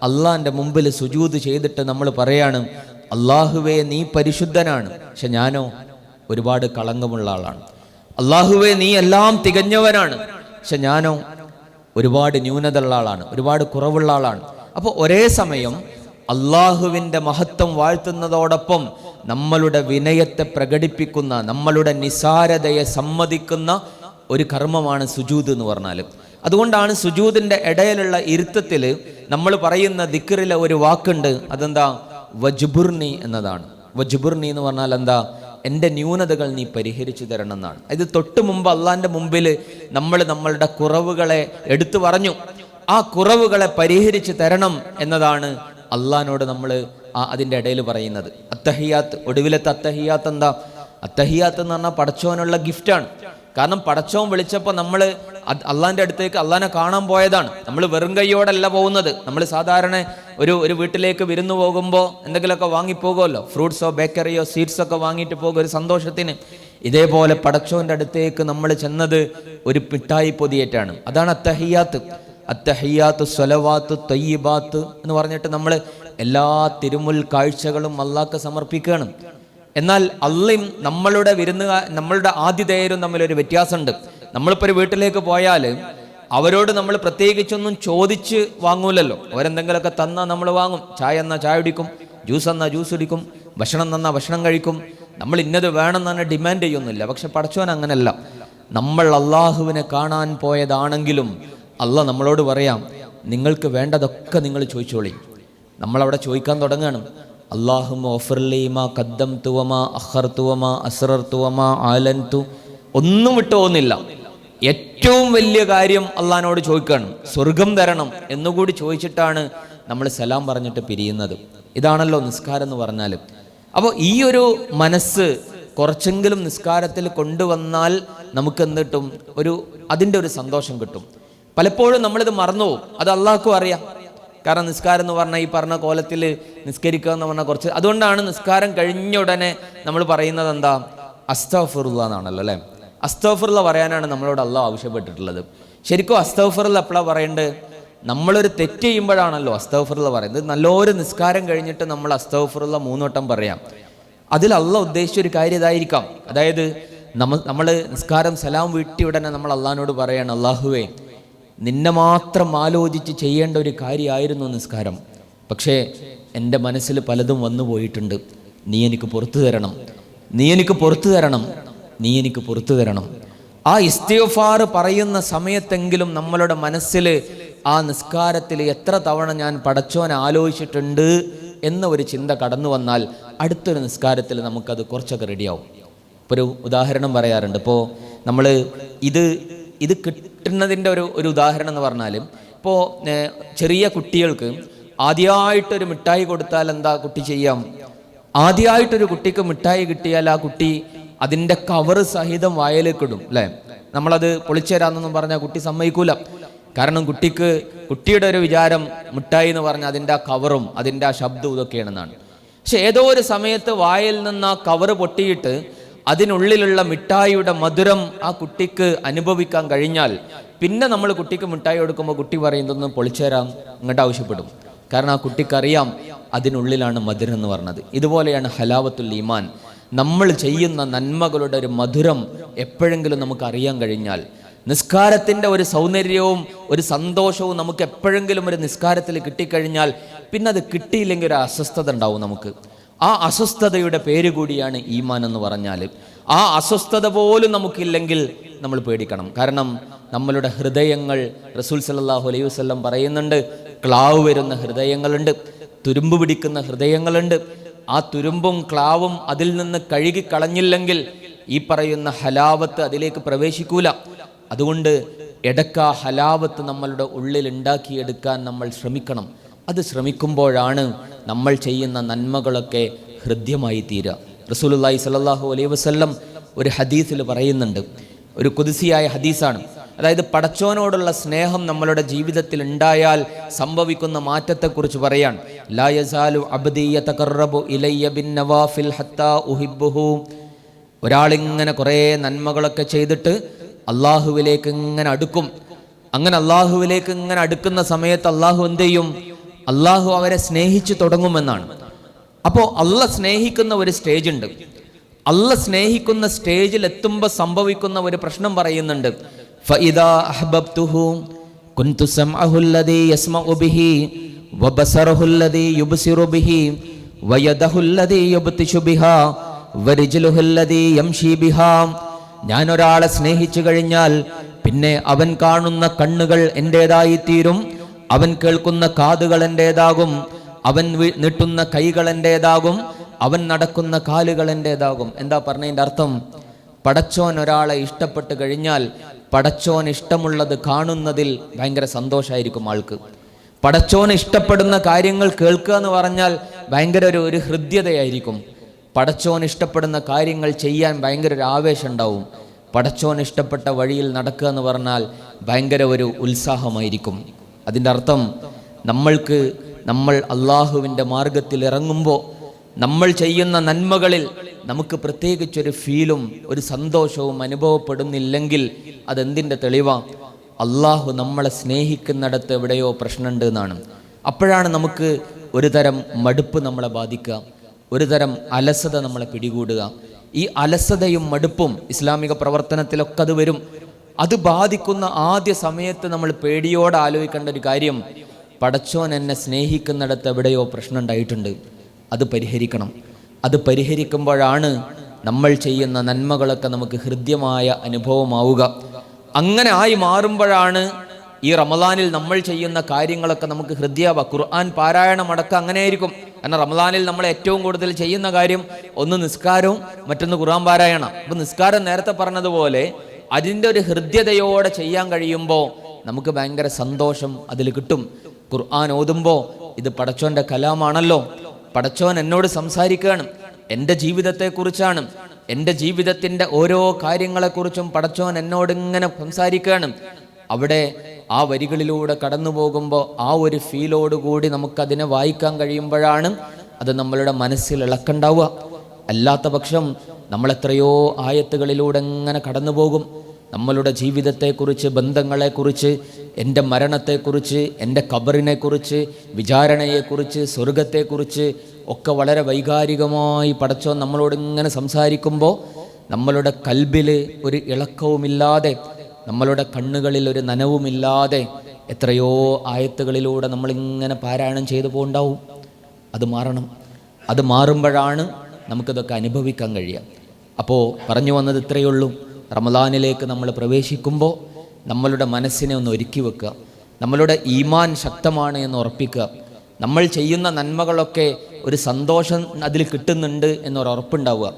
അള്ളാഹിന്റെ മുമ്പിൽ സുജൂദ് ചെയ്തിട്ട് നമ്മൾ പറയാണ്, അള്ളാഹുവേ നീ പരിശുദ്ധനാണ്, പക്ഷെ ഞാനോ ഒരുപാട് കളങ്കമുള്ള ആളാണ്. അള്ളാഹുവേ നീ എല്ലാം തികഞ്ഞവനാണ്, പക്ഷെ ഞാനോ ഒരുപാട് ന്യൂനത ഉള്ള ആളാണ്, ഒരുപാട് കുറവുള്ള ആളാണ്. അപ്പോൾ ഒരേ സമയം അള്ളാഹുവിൻ്റെ മഹത്വം വാഴ്ത്തുന്നതോടൊപ്പം നമ്മളുടെ വിനയത്തെ പ്രകടിപ്പിക്കുന്ന, നമ്മളുടെ നിസാരതയെ സമ്മതിക്കുന്ന ഒരു കർമ്മമാണ് സുജൂദ് എന്ന് പറഞ്ഞാൽ. അതുകൊണ്ടാണ് സുജൂദിൻ്റെ ഇടയിലുള്ള ഇരുത്തത്തിൽ നമ്മൾ പറയുന്ന ദിക്റിലെ ഒരു വാക്കുണ്ട്. അതെന്താ? വജ്ബുർനി എന്നതാണ്. വജ്ബുർനി എന്ന് പറഞ്ഞാൽ എന്താ? എൻ്റെ ന്യൂനതകൾ നീ പരിഹരിച്ചു തരണം എന്നാണ്. ഇത് തൊട്ട് മുമ്പ് അള്ളാഹിൻ്റെ മുമ്പിൽ നമ്മൾ നമ്മളുടെ കുറവുകളെ എടുത്തു പറഞ്ഞു. ആ കുറവുകളെ പരിഹരിച്ചു തരണം എന്നതാണ് അള്ളാഹിനോട് നമ്മൾ അതിൻ്റെ ഇടയിൽ പറയുന്നത്. അത്തഹിയാത്ത്, ഒടുവിലത്തെ അത്തഹിയാത്ത് എന്താ? അത്തഹിയാത്ത് എന്ന് പറഞ്ഞാൽ പടച്ചോനുള്ള ഗിഫ്റ്റാണ്. കാരണം പടച്ചോൻ വിളിച്ചപ്പോൾ നമ്മൾ അള്ളാഹിൻ്റെ അടുത്തേക്ക് അള്ളാഹിനെ കാണാൻ പോയതാണ്. നമ്മൾ വെറും കൈയോടല്ല പോകുന്നത്. നമ്മൾ സാധാരണ ഒരു വീട്ടിലേക്ക് വിരുന്ന് പോകുമ്പോൾ എന്തെങ്കിലുമൊക്കെ വാങ്ങിപ്പോകുമല്ലോ, ഫ്രൂട്ട്സോ ബേക്കറിയോ സ്വീറ്റ്സൊക്കെ വാങ്ങിയിട്ട് പോകും ഒരു സന്തോഷത്തിന്. ഇതേപോലെ പടച്ചോൻ്റെ അടുത്തേക്ക് നമ്മൾ ചെന്നത് ഒരു മിഠായി പൊതിയേറ്റാണ്. അതാണ് അത്തഹിയാത്ത്. അത്തഹിയാത്ത് സ്വലവാത്ത് തയ്യിബാത്ത് എന്ന് പറഞ്ഞിട്ട് നമ്മൾ എല്ലാ തിരുമുൽ കാഴ്ചകളും അള്ളാഹ്ക്ക് സമർപ്പിക്കുകയാണ്. എന്നാൽ അള്ളയും നമ്മളുടെ ആതിഥേയരും തമ്മിലൊരു വ്യത്യാസമുണ്ട്. നമ്മളിപ്പോൾ ഒരു വീട്ടിലേക്ക് പോയാൽ അവരോട് നമ്മൾ പ്രത്യേകിച്ചൊന്നും ചോദിച്ച് വാങ്ങൂലല്ലോ. അവരെന്തെങ്കിലുമൊക്കെ തന്നാൽ നമ്മൾ വാങ്ങും. ചായ എന്നാൽ ചായ കുടിക്കും, ജ്യൂസ് എന്നാൽ ജ്യൂസ് കുടിക്കും, ഭക്ഷണം തന്നാൽ ഭക്ഷണം കഴിക്കും. നമ്മൾ ഇന്നത് വേണമെന്ന് തന്നെ ഡിമാൻഡ് ചെയ്യുന്നില്ല. പക്ഷെ പടച്ചോൻ അങ്ങനല്ല. നമ്മൾ അള്ളാഹുവിനെ കാണാൻ പോയതാണെങ്കിലും അള്ളാഹ് നമ്മളോട് പറയാം, നിങ്ങൾക്ക് വേണ്ടതൊക്കെ നിങ്ങൾ ചോദിച്ചോളി. നമ്മളവിടെ ചോദിക്കാൻ തുടങ്ങുകയാണ്. അല്ലാഹുമ്മ ഗഫിർലി മാ ഖദ്ദംതു വമാ അഖർതു വമാ അസ്റർതു വമാ അലൻതു. ഒന്നും വിട്ടു പോകുന്നില്ല. ഏറ്റവും വലിയ കാര്യം അള്ളാഹിനോട് ചോദിക്കണം, സ്വർഗം തരണം എന്നുകൂടി ചോദിച്ചിട്ടാണ് നമ്മൾ സലാം പറഞ്ഞിട്ട് പിരിയുന്നത്. ഇതാണല്ലോ നിസ്കാരം എന്ന് പറഞ്ഞാൽ. അപ്പോൾ ഈ ഒരു മനസ്സ് കുറച്ചെങ്കിലും നിസ്കാരത്തിൽ കൊണ്ടുവന്നാൽ നമുക്ക് എന്ത് കിട്ടും? അതിൻ്റെ ഒരു സന്തോഷം കിട്ടും. പലപ്പോഴും നമ്മളിത് മറന്നുപോകും. അത് അള്ളാഹ്ക്കും അറിയാം. കാരണം നിസ്കാരം എന്ന് പറഞ്ഞാൽ ഈ പറഞ്ഞ കോലത്തിൽ നിസ്കരിക്കുക എന്ന് പറഞ്ഞാൽ കുറച്ച്, അതുകൊണ്ടാണ് നിസ്കാരം കഴിഞ്ഞ ഉടനെ നമ്മൾ പറയുന്നത് എന്താ? അസ്തഗ്ഫിറുല്ലാ എന്നാണല്ലോ അല്ലേ. അസ്തഗ്ഫിറുല്ലാ പറയാനാണ് നമ്മളോട് അള്ളാഹ് ആവശ്യപ്പെട്ടിട്ടുള്ളത്. ശരിക്കും അസ്തഗ്ഫിറുല്ലാ എപ്പോഴാണ് പറയേണ്ടത്? നമ്മളൊരു തെറ്റ് ചെയ്യുമ്പോഴാണല്ലോ അസ്തഗ്ഫിറുല്ലാ പറയുന്നത്. നല്ലൊരു നിസ്കാരം കഴിഞ്ഞിട്ട് നമ്മൾ അസ്തഗ്ഫിറുല്ലാ 3 വട്ടം പറയാം. അതിൽ അള്ളാഹ് ഉദ്ദേശിച്ച ഒരു കാര്യം ഇതായിരിക്കാം. അതായത് നമ്മൾ നിസ്കാരം സലാം വീട്ടി ഉടനെ നമ്മൾ അള്ളാഹിനോട് പറയാണ്, അള്ളാഹുവേ നിന്നെ മാത്രം ആലോചിച്ച് ചെയ്യേണ്ട ഒരു കാര്യമായിരുന്നു നിസ്കാരം. പക്ഷേ എൻ്റെ മനസ്സിൽ പലതും വന്നു പോയിട്ടുണ്ട്. നീ എനിക്ക് പുറത്തു തരണം, നീ എനിക്ക് പുറത്തു തരണം, നീ എനിക്ക് പുറത്തു തരണം. ആ ഇസ്തിഗ്ഫാർ പറയുന്ന സമയത്തെങ്കിലും നമ്മളുടെ മനസ്സിൽ ആ നിസ്കാരത്തിൽ എത്ര തവണ ഞാൻ പടച്ചോനെ ആലോചിച്ചിട്ടുണ്ട് എന്ന ഒരു ചിന്ത കടന്നു വന്നാൽ അടുത്തൊരു നിസ്കാരത്തിൽ നമുക്കത് കുറച്ചൊക്കെ റെഡിയാവും. ഇപ്പോൾ ഒരു ഉദാഹരണം പറയാറുണ്ട്. ഇപ്പോൾ നമ്മൾ ഇത് കിട്ടുന്നതിൻ്റെ ഒരു ഉദാഹരണം എന്ന് പറഞ്ഞാൽ, ഇപ്പോൾ ചെറിയ കുട്ടികൾക്ക് ആദ്യമായിട്ടൊരു മിഠായി കൊടുത്താൽ എന്താ കുട്ടി ചെയ്യാം? ആദ്യമായിട്ടൊരു കുട്ടിക്ക് മിഠായി കിട്ടിയാൽ ആ കുട്ടി അതിൻ്റെ കവറ് സഹിതം വായിലേക്ക് ഇടും അല്ലേ? നമ്മളത് പൊളിച്ചു തരാമെന്നൊന്നും പറഞ്ഞാൽ കുട്ടി സമ്മതിക്കൂല. കാരണം കുട്ടിയുടെ ഒരു വിചാരം മിഠായി എന്ന് പറഞ്ഞാൽ അതിൻ്റെ ആ കവറും അതിൻ്റെ ആ ശബ്ദവും ഇതൊക്കെയാണെന്നാണ്. പക്ഷെ ഏതോ ഒരു സമയത്ത് വായിൽ നിന്ന് ആ കവറ് പൊട്ടിയിട്ട് അതിനുള്ളിലുള്ള മിഠായിയുടെ മധുരം ആ കുട്ടിക്ക് അനുഭവിക്കാൻ കഴിഞ്ഞാൽ പിന്നെ നമ്മൾ കുട്ടിക്ക് മിഠായി കൊടുക്കുമ്പോൾ കുട്ടി പറയുന്നതൊന്നും പൊളിച്ചു തരാം ഇങ്ങോട്ട് ആവശ്യപ്പെടും. കാരണം ആ കുട്ടിക്കറിയാം അതിനുള്ളിലാണ് മധുരം എന്ന് പറഞ്ഞത്. ഇതുപോലെയാണ് ഹലാവത്തുൽ ഈമാൻ. നമ്മൾ ചെയ്യുന്ന നന്മകളുടെ ഒരു മധുരം എപ്പോഴെങ്കിലും നമുക്ക് അറിയാൻ കഴിഞ്ഞാൽ, നിസ്കാരത്തിൻ്റെ ഒരു സൗന്ദര്യവും ഒരു സന്തോഷവും നമുക്ക് എപ്പോഴെങ്കിലും ഒരു നിസ്കാരത്തിൽ കിട്ടിക്കഴിഞ്ഞാൽ പിന്നെ അത് കിട്ടിയില്ലെങ്കിൽ ഒരു അസ്വസ്ഥത ഉണ്ടാവും നമുക്ക്. ആ അസ്വസ്ഥതയുടെ പേര് കൂടിയാണ് ഈമാൻ എന്ന് പറഞ്ഞാൽ. ആ അസ്വസ്ഥത പോലും നമുക്കില്ലെങ്കിൽ നമ്മൾ പേടിക്കണം. കാരണം നമ്മളുടെ ഹൃദയങ്ങൾ റസൂൽ സല്ലല്ലാഹു അലൈഹി വസല്ലം പറയുന്നുണ്ട്, ക്ലാവ് വരുന്ന ഹൃദയങ്ങളുണ്ട്, തുരുമ്പ് പിടിക്കുന്ന ഹൃദയങ്ങളുണ്ട്. ആ തുരുമ്പും ക്ലാവും അതിൽ നിന്ന് കഴുകി കളഞ്ഞില്ലെങ്കിൽ ഈ പറയുന്ന ഹലാവത്ത് അതിലേക്ക് പ്രവേശിക്കൂല. അതുകൊണ്ട് ഇടയ്ക്ക് ആ ഹലാവത്ത് നമ്മളുടെ ഉള്ളിൽ ഉണ്ടാക്കിയെടുക്കാൻ നമ്മൾ ശ്രമിക്കണം. അത് ശ്രമിക്കുമ്പോഴാണ് നമ്മൾ ചെയ്യുന്ന നന്മകളൊക്കെ ഹൃദ്യമായി തീരുക. റസൂലുള്ളാഹി സ്വല്ലല്ലാഹു അലൈഹി വസല്ലം ഒരു ഹദീസിൽ പറയുന്നുണ്ട്, ഒരു ഖുദ്സിയായ ഹദീസാണ്. അതായത് പടച്ചോനോടുള്ള സ്നേഹം നമ്മളുടെ ജീവിതത്തിൽ ഉണ്ടായാൽ സംഭവിക്കുന്ന മാറ്റത്തെക്കുറിച്ച് പറയാൻ, ലാ യസാലു അബ്ദി യതഖറബു ഇലയ്യ ബിന്നവാഫിൽ ഹത്താ ഉഹിബ്ബുഹു. ഒരാളിങ്ങനെ കുറേ നന്മകളൊക്കെ ചെയ്തിട്ട് അള്ളാഹുവിലേക്ക് ഇങ്ങനെ അടുക്കും. അങ്ങനെ അള്ളാഹുവിലേക്ക് ഇങ്ങനെ അടുക്കുന്ന സമയത്ത് അള്ളാഹു എന്ത് ചെയ്യും? അള്ളാഹു അവരെ സ്നേഹിച്ചു തുടങ്ങുമെന്നാണ്. അപ്പോൾ അള്ളാഹ് സ്നേഹിക്കുന്ന ഒരു സ്റ്റേജ് ഉണ്ട്. അള്ളാഹ് സ്നേഹിക്കുന്ന സ്റ്റേജിൽ എത്തുമ്പോൾ സംഭവിക്കുന്ന ഒരു പ്രശ്നം പറയുന്നുണ്ട്. ഫഇദാ അഹ്ബബ്തുഹു കുൻതു സമഅഹു അല്ലദീ യസ്മഉ ബിഹി വബസറഹു അല്ലദീ യുബ്സിറു ബിഹി വയദഹു അല്ലദീ യബ്തിഷു ബിഹാ വരിജ്ലുഹു അല്ലദീ യംശി ബിഹാ. ഞാൻ ഒരാളെ സ്നേഹിച്ചു കഴിഞ്ഞാൽ പിന്നെ അവൻ കാണുന്ന കണ്ണുകൾ എൻ്റേതായി തീരും, അവൻ കേൾക്കുന്ന കാതുകൾ എൻ്റേതാകും, അവൻ നീട്ടുന്ന കൈകൾ എൻ്റേതാകും, അവൻ നടക്കുന്ന കാലുകൾ എൻ്റേതാകും. എന്താ പറഞ്ഞതിൻ്റെ അർത്ഥം? പടച്ചോൻ ഒരാളെ ഇഷ്ടപ്പെട്ട് കഴിഞ്ഞാൽ പടച്ചോൻ ഇഷ്ടമുള്ളത് കാണുന്നതിൽ ഭയങ്കര സന്തോഷമായിരിക്കും ആൾക്ക്. പടച്ചോൻ ഇഷ്ടപ്പെടുന്ന കാര്യങ്ങൾ കേൾക്കുക എന്ന് പറഞ്ഞാൽ ഭയങ്കര ഒരു ഹൃദ്യതയായിരിക്കും. പടച്ചോൻ ഇഷ്ടപ്പെടുന്ന കാര്യങ്ങൾ ചെയ്യാൻ ഭയങ്കര ഒരു ആവേശം ഉണ്ടാവും. പടച്ചോൻ ഇഷ്ടപ്പെട്ട വഴിയിൽ നടക്കുക എന്ന് പറഞ്ഞാൽ ഭയങ്കര ഒരു ഉത്സാഹമായിരിക്കും. അതിൻ്റെ അർത്ഥം നമ്മൾ അള്ളാഹുവിൻ്റെ മാർഗത്തിൽ ഇറങ്ങുമ്പോൾ നമ്മൾ ചെയ്യുന്ന നന്മകളിൽ നമുക്ക് പ്രത്യേകിച്ചൊരു ഫീലും ഒരു സന്തോഷവും അനുഭവപ്പെടുന്നില്ലെങ്കിൽ അതെന്തിൻ്റെ തെളിവാണ്? അള്ളാഹു നമ്മളെ സ്നേഹിക്കുന്നിടത്ത് എവിടെയോ പ്രശ്നമുണ്ട് എന്നാണ്. അപ്പോഴാണ് നമുക്ക് ഒരു തരം മടുപ്പ് നമ്മളെ ബാധിക്കുക, ഒരു തരം അലസത നമ്മളെ പിടികൂടുക. ഈ അലസതയും മടുപ്പും ഇസ്ലാമിക പ്രവർത്തനത്തിലൊക്കെ അത് വരും. അത് ബാധിക്കുന്ന ആദ്യ സമയത്ത് നമ്മൾ പേടിയോടെ ആലോചിക്കേണ്ട ഒരു കാര്യം, പടച്ചോൻ എന്നെ സ്നേഹിക്കുന്നിടത്ത് എവിടെയോ പ്രശ്നം ഉണ്ടായിട്ടുണ്ട്, അത് പരിഹരിക്കണം. അത് പരിഹരിക്കുമ്പോഴാണ് നമ്മൾ ചെയ്യുന്ന നന്മകളൊക്കെ നമുക്ക് ഹൃദ്യമായ അനുഭവമാവുക. അങ്ങനെ ആയി മാറുമ്പോഴാണ് ഈ റമദാനിൽ നമ്മൾ ചെയ്യുന്ന കാര്യങ്ങളൊക്കെ നമുക്ക് ഹൃദ്യമാവുക. ഖുർആൻ പാരായണം അടക്കം അങ്ങനെയായിരിക്കും. കാരണം റമദാനിൽ നമ്മൾ ഏറ്റവും കൂടുതൽ ചെയ്യുന്ന കാര്യം ഒന്ന് നിസ്കാരവും മറ്റൊന്ന് ഖുർആൻ പാരായണം. അപ്പം നിസ്കാരം നേരത്തെ പറഞ്ഞതുപോലെ അതിൻ്റെ ഒരു ഹൃദ്യതയോടെ ചെയ്യാൻ കഴിയുമ്പോൾ നമുക്ക് ഭയങ്കര സന്തോഷം അതിൽ കിട്ടും. ഖുർആൻ ഓതുമ്പോൾ ഇത് പടച്ചോൻ്റെ കലാമാണല്ലോ, പടച്ചോൻ എന്നോട് സംസാരിക്കുകയാണ്, എൻ്റെ ജീവിതത്തെക്കുറിച്ചാണ്, എൻ്റെ ജീവിതത്തിൻ്റെ ഓരോ കാര്യങ്ങളെക്കുറിച്ചും പടച്ചോൻ എന്നോട് ഇങ്ങനെ സംസാരിക്കുകയാണ്. അവിടെ ആ വരികളിലൂടെ കടന്നു പോകുമ്പോൾ ആ ഒരു ഫീലോടുകൂടി നമുക്കതിനെ വായിക്കാൻ കഴിയുമ്പോഴാണ് അത് നമ്മളുടെ മനസ്സിൽ ഇളക്കുണ്ടാവുക. അല്ലാത്ത പക്ഷം നമ്മളെത്രയോ ആയത്തുകളിലൂടെ ഇങ്ങനെ കടന്നു പോകും. നമ്മളുടെ ജീവിതത്തെക്കുറിച്ച്, ബന്ധങ്ങളെക്കുറിച്ച്, എൻ്റെ മരണത്തെക്കുറിച്ച്, എൻ്റെ ഖബറിനെക്കുറിച്ച്, വിചാരണയെക്കുറിച്ച്, സ്വർഗത്തെക്കുറിച്ച് ഒക്കെ വളരെ വൈകാരികമായി പടച്ചോൻ നമ്മളോട് ഇങ്ങനെ സംസാരിക്കുമ്പോൾ നമ്മളുടെ കൽബിൽ ഒരു ഇളക്കവുമില്ലാതെ, നമ്മളുടെ കണ്ണുകളിൽ ഒരു നനവുമില്ലാതെ എത്രയോ ആയത്തുകളിലൂടെ നമ്മളിങ്ങനെ പാരായണം ചെയ്തു പോകണ്ടാവും. അത് മാറണം. അത് മാറുമ്പോഴാണ് നമുക്കിതൊക്കെ അനുഭവിക്കാൻ കഴിയുക. അപ്പോൾ പറഞ്ഞു വന്നത് ഇത്രയേ ഉള്ളൂ. റമദാനിലേക്ക് നമ്മൾ പ്രവേശിക്കുമ്പോൾ നമ്മളുടെ മനസ്സിനെ ഒന്ന് ഒരുക്കി വെക്കുക, നമ്മളുടെ ഈമാൻ ശക്തമാണ് എന്ന് ഉറപ്പിക്കുക, നമ്മൾ ചെയ്യുന്ന നന്മകളൊക്കെ ഒരു സന്തോഷം അതിൽ കിട്ടുന്നുണ്ട് എന്നൊരു ഉറപ്പുണ്ടാവുക.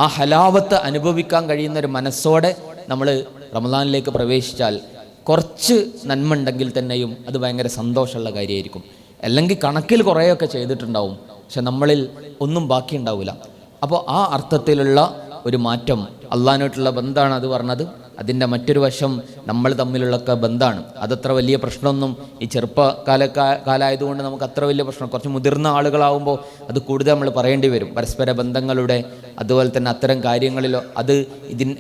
ആ ഹലാവത്ത് അനുഭവിക്കാൻ കഴിയുന്ന ഒരു മനസ്സോടെ നമ്മൾ റമദാനിലേക്ക് പ്രവേശിച്ചാൽ കുറച്ച് നന്മ ഉണ്ടെങ്കിൽ തന്നെയും അത് ഭയങ്കര സന്തോഷമുള്ള കാര്യമായിരിക്കും. അല്ലെങ്കിൽ കണക്കിൽ കുറേയൊക്കെ ചെയ്തിട്ടുണ്ടാവും, പക്ഷെ നമ്മളിൽ ഒന്നും ബാക്കി ഉണ്ടാവില്ല. അപ്പോൾ ആ അർത്ഥത്തിലുള്ള ഒരു മാറ്റം, അള്ളാഹിനായിട്ടുള്ള ബന്ധമാണ് അത് പറഞ്ഞത്. അതിൻ്റെ മറ്റൊരു വശം നമ്മൾ തമ്മിലുള്ളൊക്കെ ബന്ധമാണ്. അതത്ര വലിയ പ്രശ്നമൊന്നും ഈ കാലമായതുകൊണ്ട് നമുക്ക് അത്ര വലിയ പ്രശ്നം, കുറച്ച് മുതിർന്ന ആളുകളാവുമ്പോൾ അത് കൂടുതൽ നമ്മൾ പറയേണ്ടി വരും. പരസ്പര ബന്ധങ്ങളുടെ അതുപോലെ തന്നെ അത്തരം കാര്യങ്ങളിലോ അത്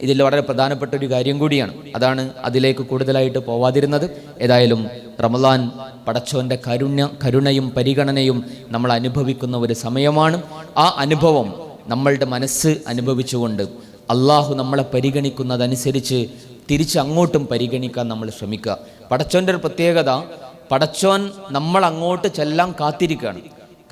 ഇതിൽ വളരെ പ്രധാനപ്പെട്ട ഒരു കാര്യം കൂടിയാണ്. അതാണ് അതിലേക്ക് കൂടുതലായിട്ട് പോവാതിരുന്നത്. ഏതായാലും റമളാൻ പടച്ചോൻ്റെ കരുണയും പരിഗണനയും നമ്മൾ അനുഭവിക്കുന്ന ഒരു സമയമാണ്. ആ അനുഭവം നമ്മളുടെ മനസ്സ് അനുഭവിച്ചുകൊണ്ട് അള്ളാഹു നമ്മളെ പരിഗണിക്കുന്നതനുസരിച്ച് തിരിച്ചങ്ങോട്ടും പരിഗണിക്കാൻ നമ്മൾ ശ്രമിക്കുക. പടച്ചോൻ്റെ ഒരു പ്രത്യേകത, പടച്ചോൻ നമ്മൾ അങ്ങോട്ട് ചെല്ലാൻ കാത്തിരിക്കുകയാണ്.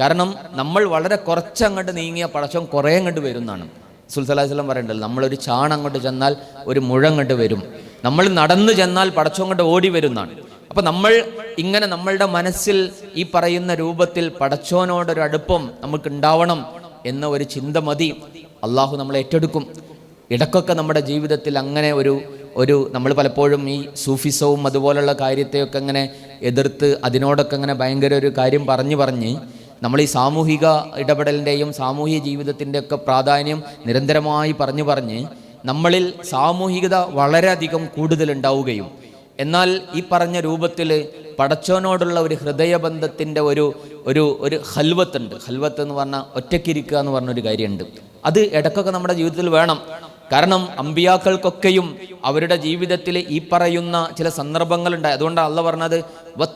കാരണം നമ്മൾ വളരെ കുറച്ചങ്ങോട്ട് നീങ്ങിയ പടച്ചോൻ കുറേ അങ്ങോട്ട് വരുന്നതാണ്. റസൂൽ സല്ലല്ലാഹു അലൈഹി വസല്ലം പറയണ്ടല്ലോ, നമ്മളൊരു ചാൺ അങ്ങോട്ട് ചെന്നാൽ ഒരു മുഴങ്ങോട്ട് വരും, നമ്മൾ നടന്നു ചെന്നാൽ പടച്ചോൻ അങ്ങോട്ട് ഓടി വരുന്നതാണ്. അപ്പം നമ്മൾ ഇങ്ങനെ നമ്മളുടെ മനസ്സിൽ ഈ പറയുന്ന രൂപത്തിൽ പടച്ചോനോടൊരു അടുപ്പം നമുക്ക് ഉണ്ടാവണം എന്ന ഒരു ചിന്ത മതി. അള്ളാഹു നമ്മളെ ഏറ്റെടുക്കും. ഇടയ്ക്കൊക്കെ നമ്മുടെ ജീവിതത്തിൽ അങ്ങനെ ഒരു നമ്മൾ പലപ്പോഴും ഈ സൂഫിസവും അതുപോലുള്ള കാര്യത്തെയൊക്കെ ഇങ്ങനെ എതിർത്ത് അതിനോടൊക്കെ അങ്ങനെ ഭയങ്കര ഒരു കാര്യം പറഞ്ഞ് നമ്മൾ ഈ സാമൂഹിക ഇടപെടലിൻ്റെയും സാമൂഹിക ജീവിതത്തിൻ്റെയൊക്കെ പ്രാധാന്യം നിരന്തരമായി പറഞ്ഞ് നമ്മളിൽ സാമൂഹികത വളരെയധികം കൂടുതലുണ്ടാവുകയും എന്നാൽ ഈ പറഞ്ഞ രൂപത്തിൽ പടച്ചോനോടുള്ള ഒരു ഹൃദയബന്ധത്തിൻ്റെ ഒരു ഹൽവത്തുണ്ട്. ഹൽവത്ത് എന്ന് പറഞ്ഞാൽ ഒറ്റയ്ക്കിരിക്കുക എന്ന് പറഞ്ഞൊരു കാര്യമുണ്ട്. അത് ഇടയ്ക്കൊക്കെ നമ്മുടെ ജീവിതത്തിൽ വേണം. കാരണം അമ്പിയാക്കൾക്കൊക്കെയും അവരുടെ ജീവിതത്തിൽ ഈ പറയുന്ന ചില സന്ദർഭങ്ങളുണ്ടായി. അതുകൊണ്ടാണ് അള്ളാഹ് പറഞ്ഞത്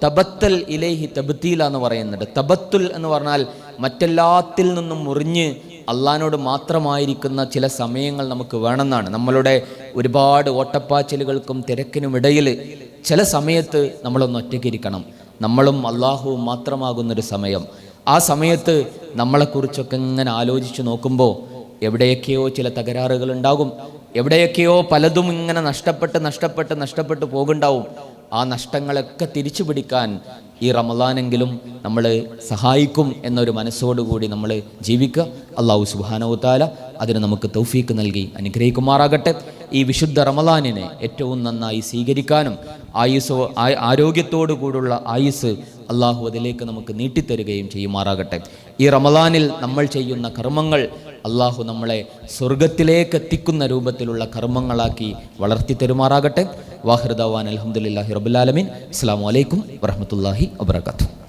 തബത്തൽ ഇലൈഹി തബ്തീല എന്ന് പറയുന്നുണ്ട്. തബത്തുൽ എന്ന് പറഞ്ഞാൽ മറ്റെല്ലാത്തിൽ നിന്നും മുറിഞ്ഞ് അള്ളാഹിനോട് മാത്രമായിരിക്കുന്ന ചില സമയങ്ങൾ നമുക്ക് വേണമെന്നാണ്. നമ്മളുടെ ഒരുപാട് ഓട്ടപ്പാച്ചിലുകൾക്കും തിരക്കിനുമിടയിൽ ചില സമയത്ത് നമ്മളൊന്ന് ഒറ്റയ്ക്കിരിക്കണം. നമ്മളും അള്ളാഹുവും മാത്രമാകുന്നൊരു സമയം. ആ സമയത്ത് നമ്മളെക്കുറിച്ചൊക്കെ ഇങ്ങനെ ആലോചിച്ച് നോക്കുമ്പോൾ എവിടെയൊക്കെയോ ചില തകരാറുകൾ ഉണ്ടാകും, എവിടെയൊക്കെയോ പലതും ഇങ്ങനെ നഷ്ടപ്പെട്ട് പോകുണ്ടാവും. ആ നഷ്ടങ്ങളൊക്കെ തിരിച്ചു പിടിക്കാൻ ഈ റമളാനെങ്കിലും നമ്മൾ സഹായിക്കും എന്നൊരു മനസ്സോടുകൂടി നമ്മൾ ജീവിക്കുക. അല്ലാഹു സുബ്ഹാനഹു വ തആല അതിന് നമുക്ക് തൗഫീക്ക് നൽകി അനുഗ്രഹിക്കുമാറാകട്ടെ. ഈ വിശുദ്ധ റമളാനിനെ ഏറ്റവും നന്നായി സ്വീകരിക്കാനും ആരോഗ്യത്തോടു കൂടുള്ള ആയുസ് അള്ളാഹു അതിലേക്ക് നമുക്ക് നീട്ടിത്തരുകയും ചെയ്യുമാറാകട്ടെ. ഈ റമളാനിൽ നമ്മൾ ചെയ്യുന്ന കർമ്മങ്ങൾ അള്ളാഹു നമ്മളെ സ്വർഗത്തിലേക്ക് എത്തിക്കുന്ന രൂപത്തിലുള്ള കർമ്മങ്ങളാക്കി വളർത്തി തരുമാറാകട്ടെ. വാഹിർ ദഅ്വാന അൽഹംദുലില്ലാഹി റബ്ബിൽ ആലമീൻ. അസ്സലാമു അലൈക്കും വറഹ്മത്തുള്ളാഹി വബറകാതുഹു.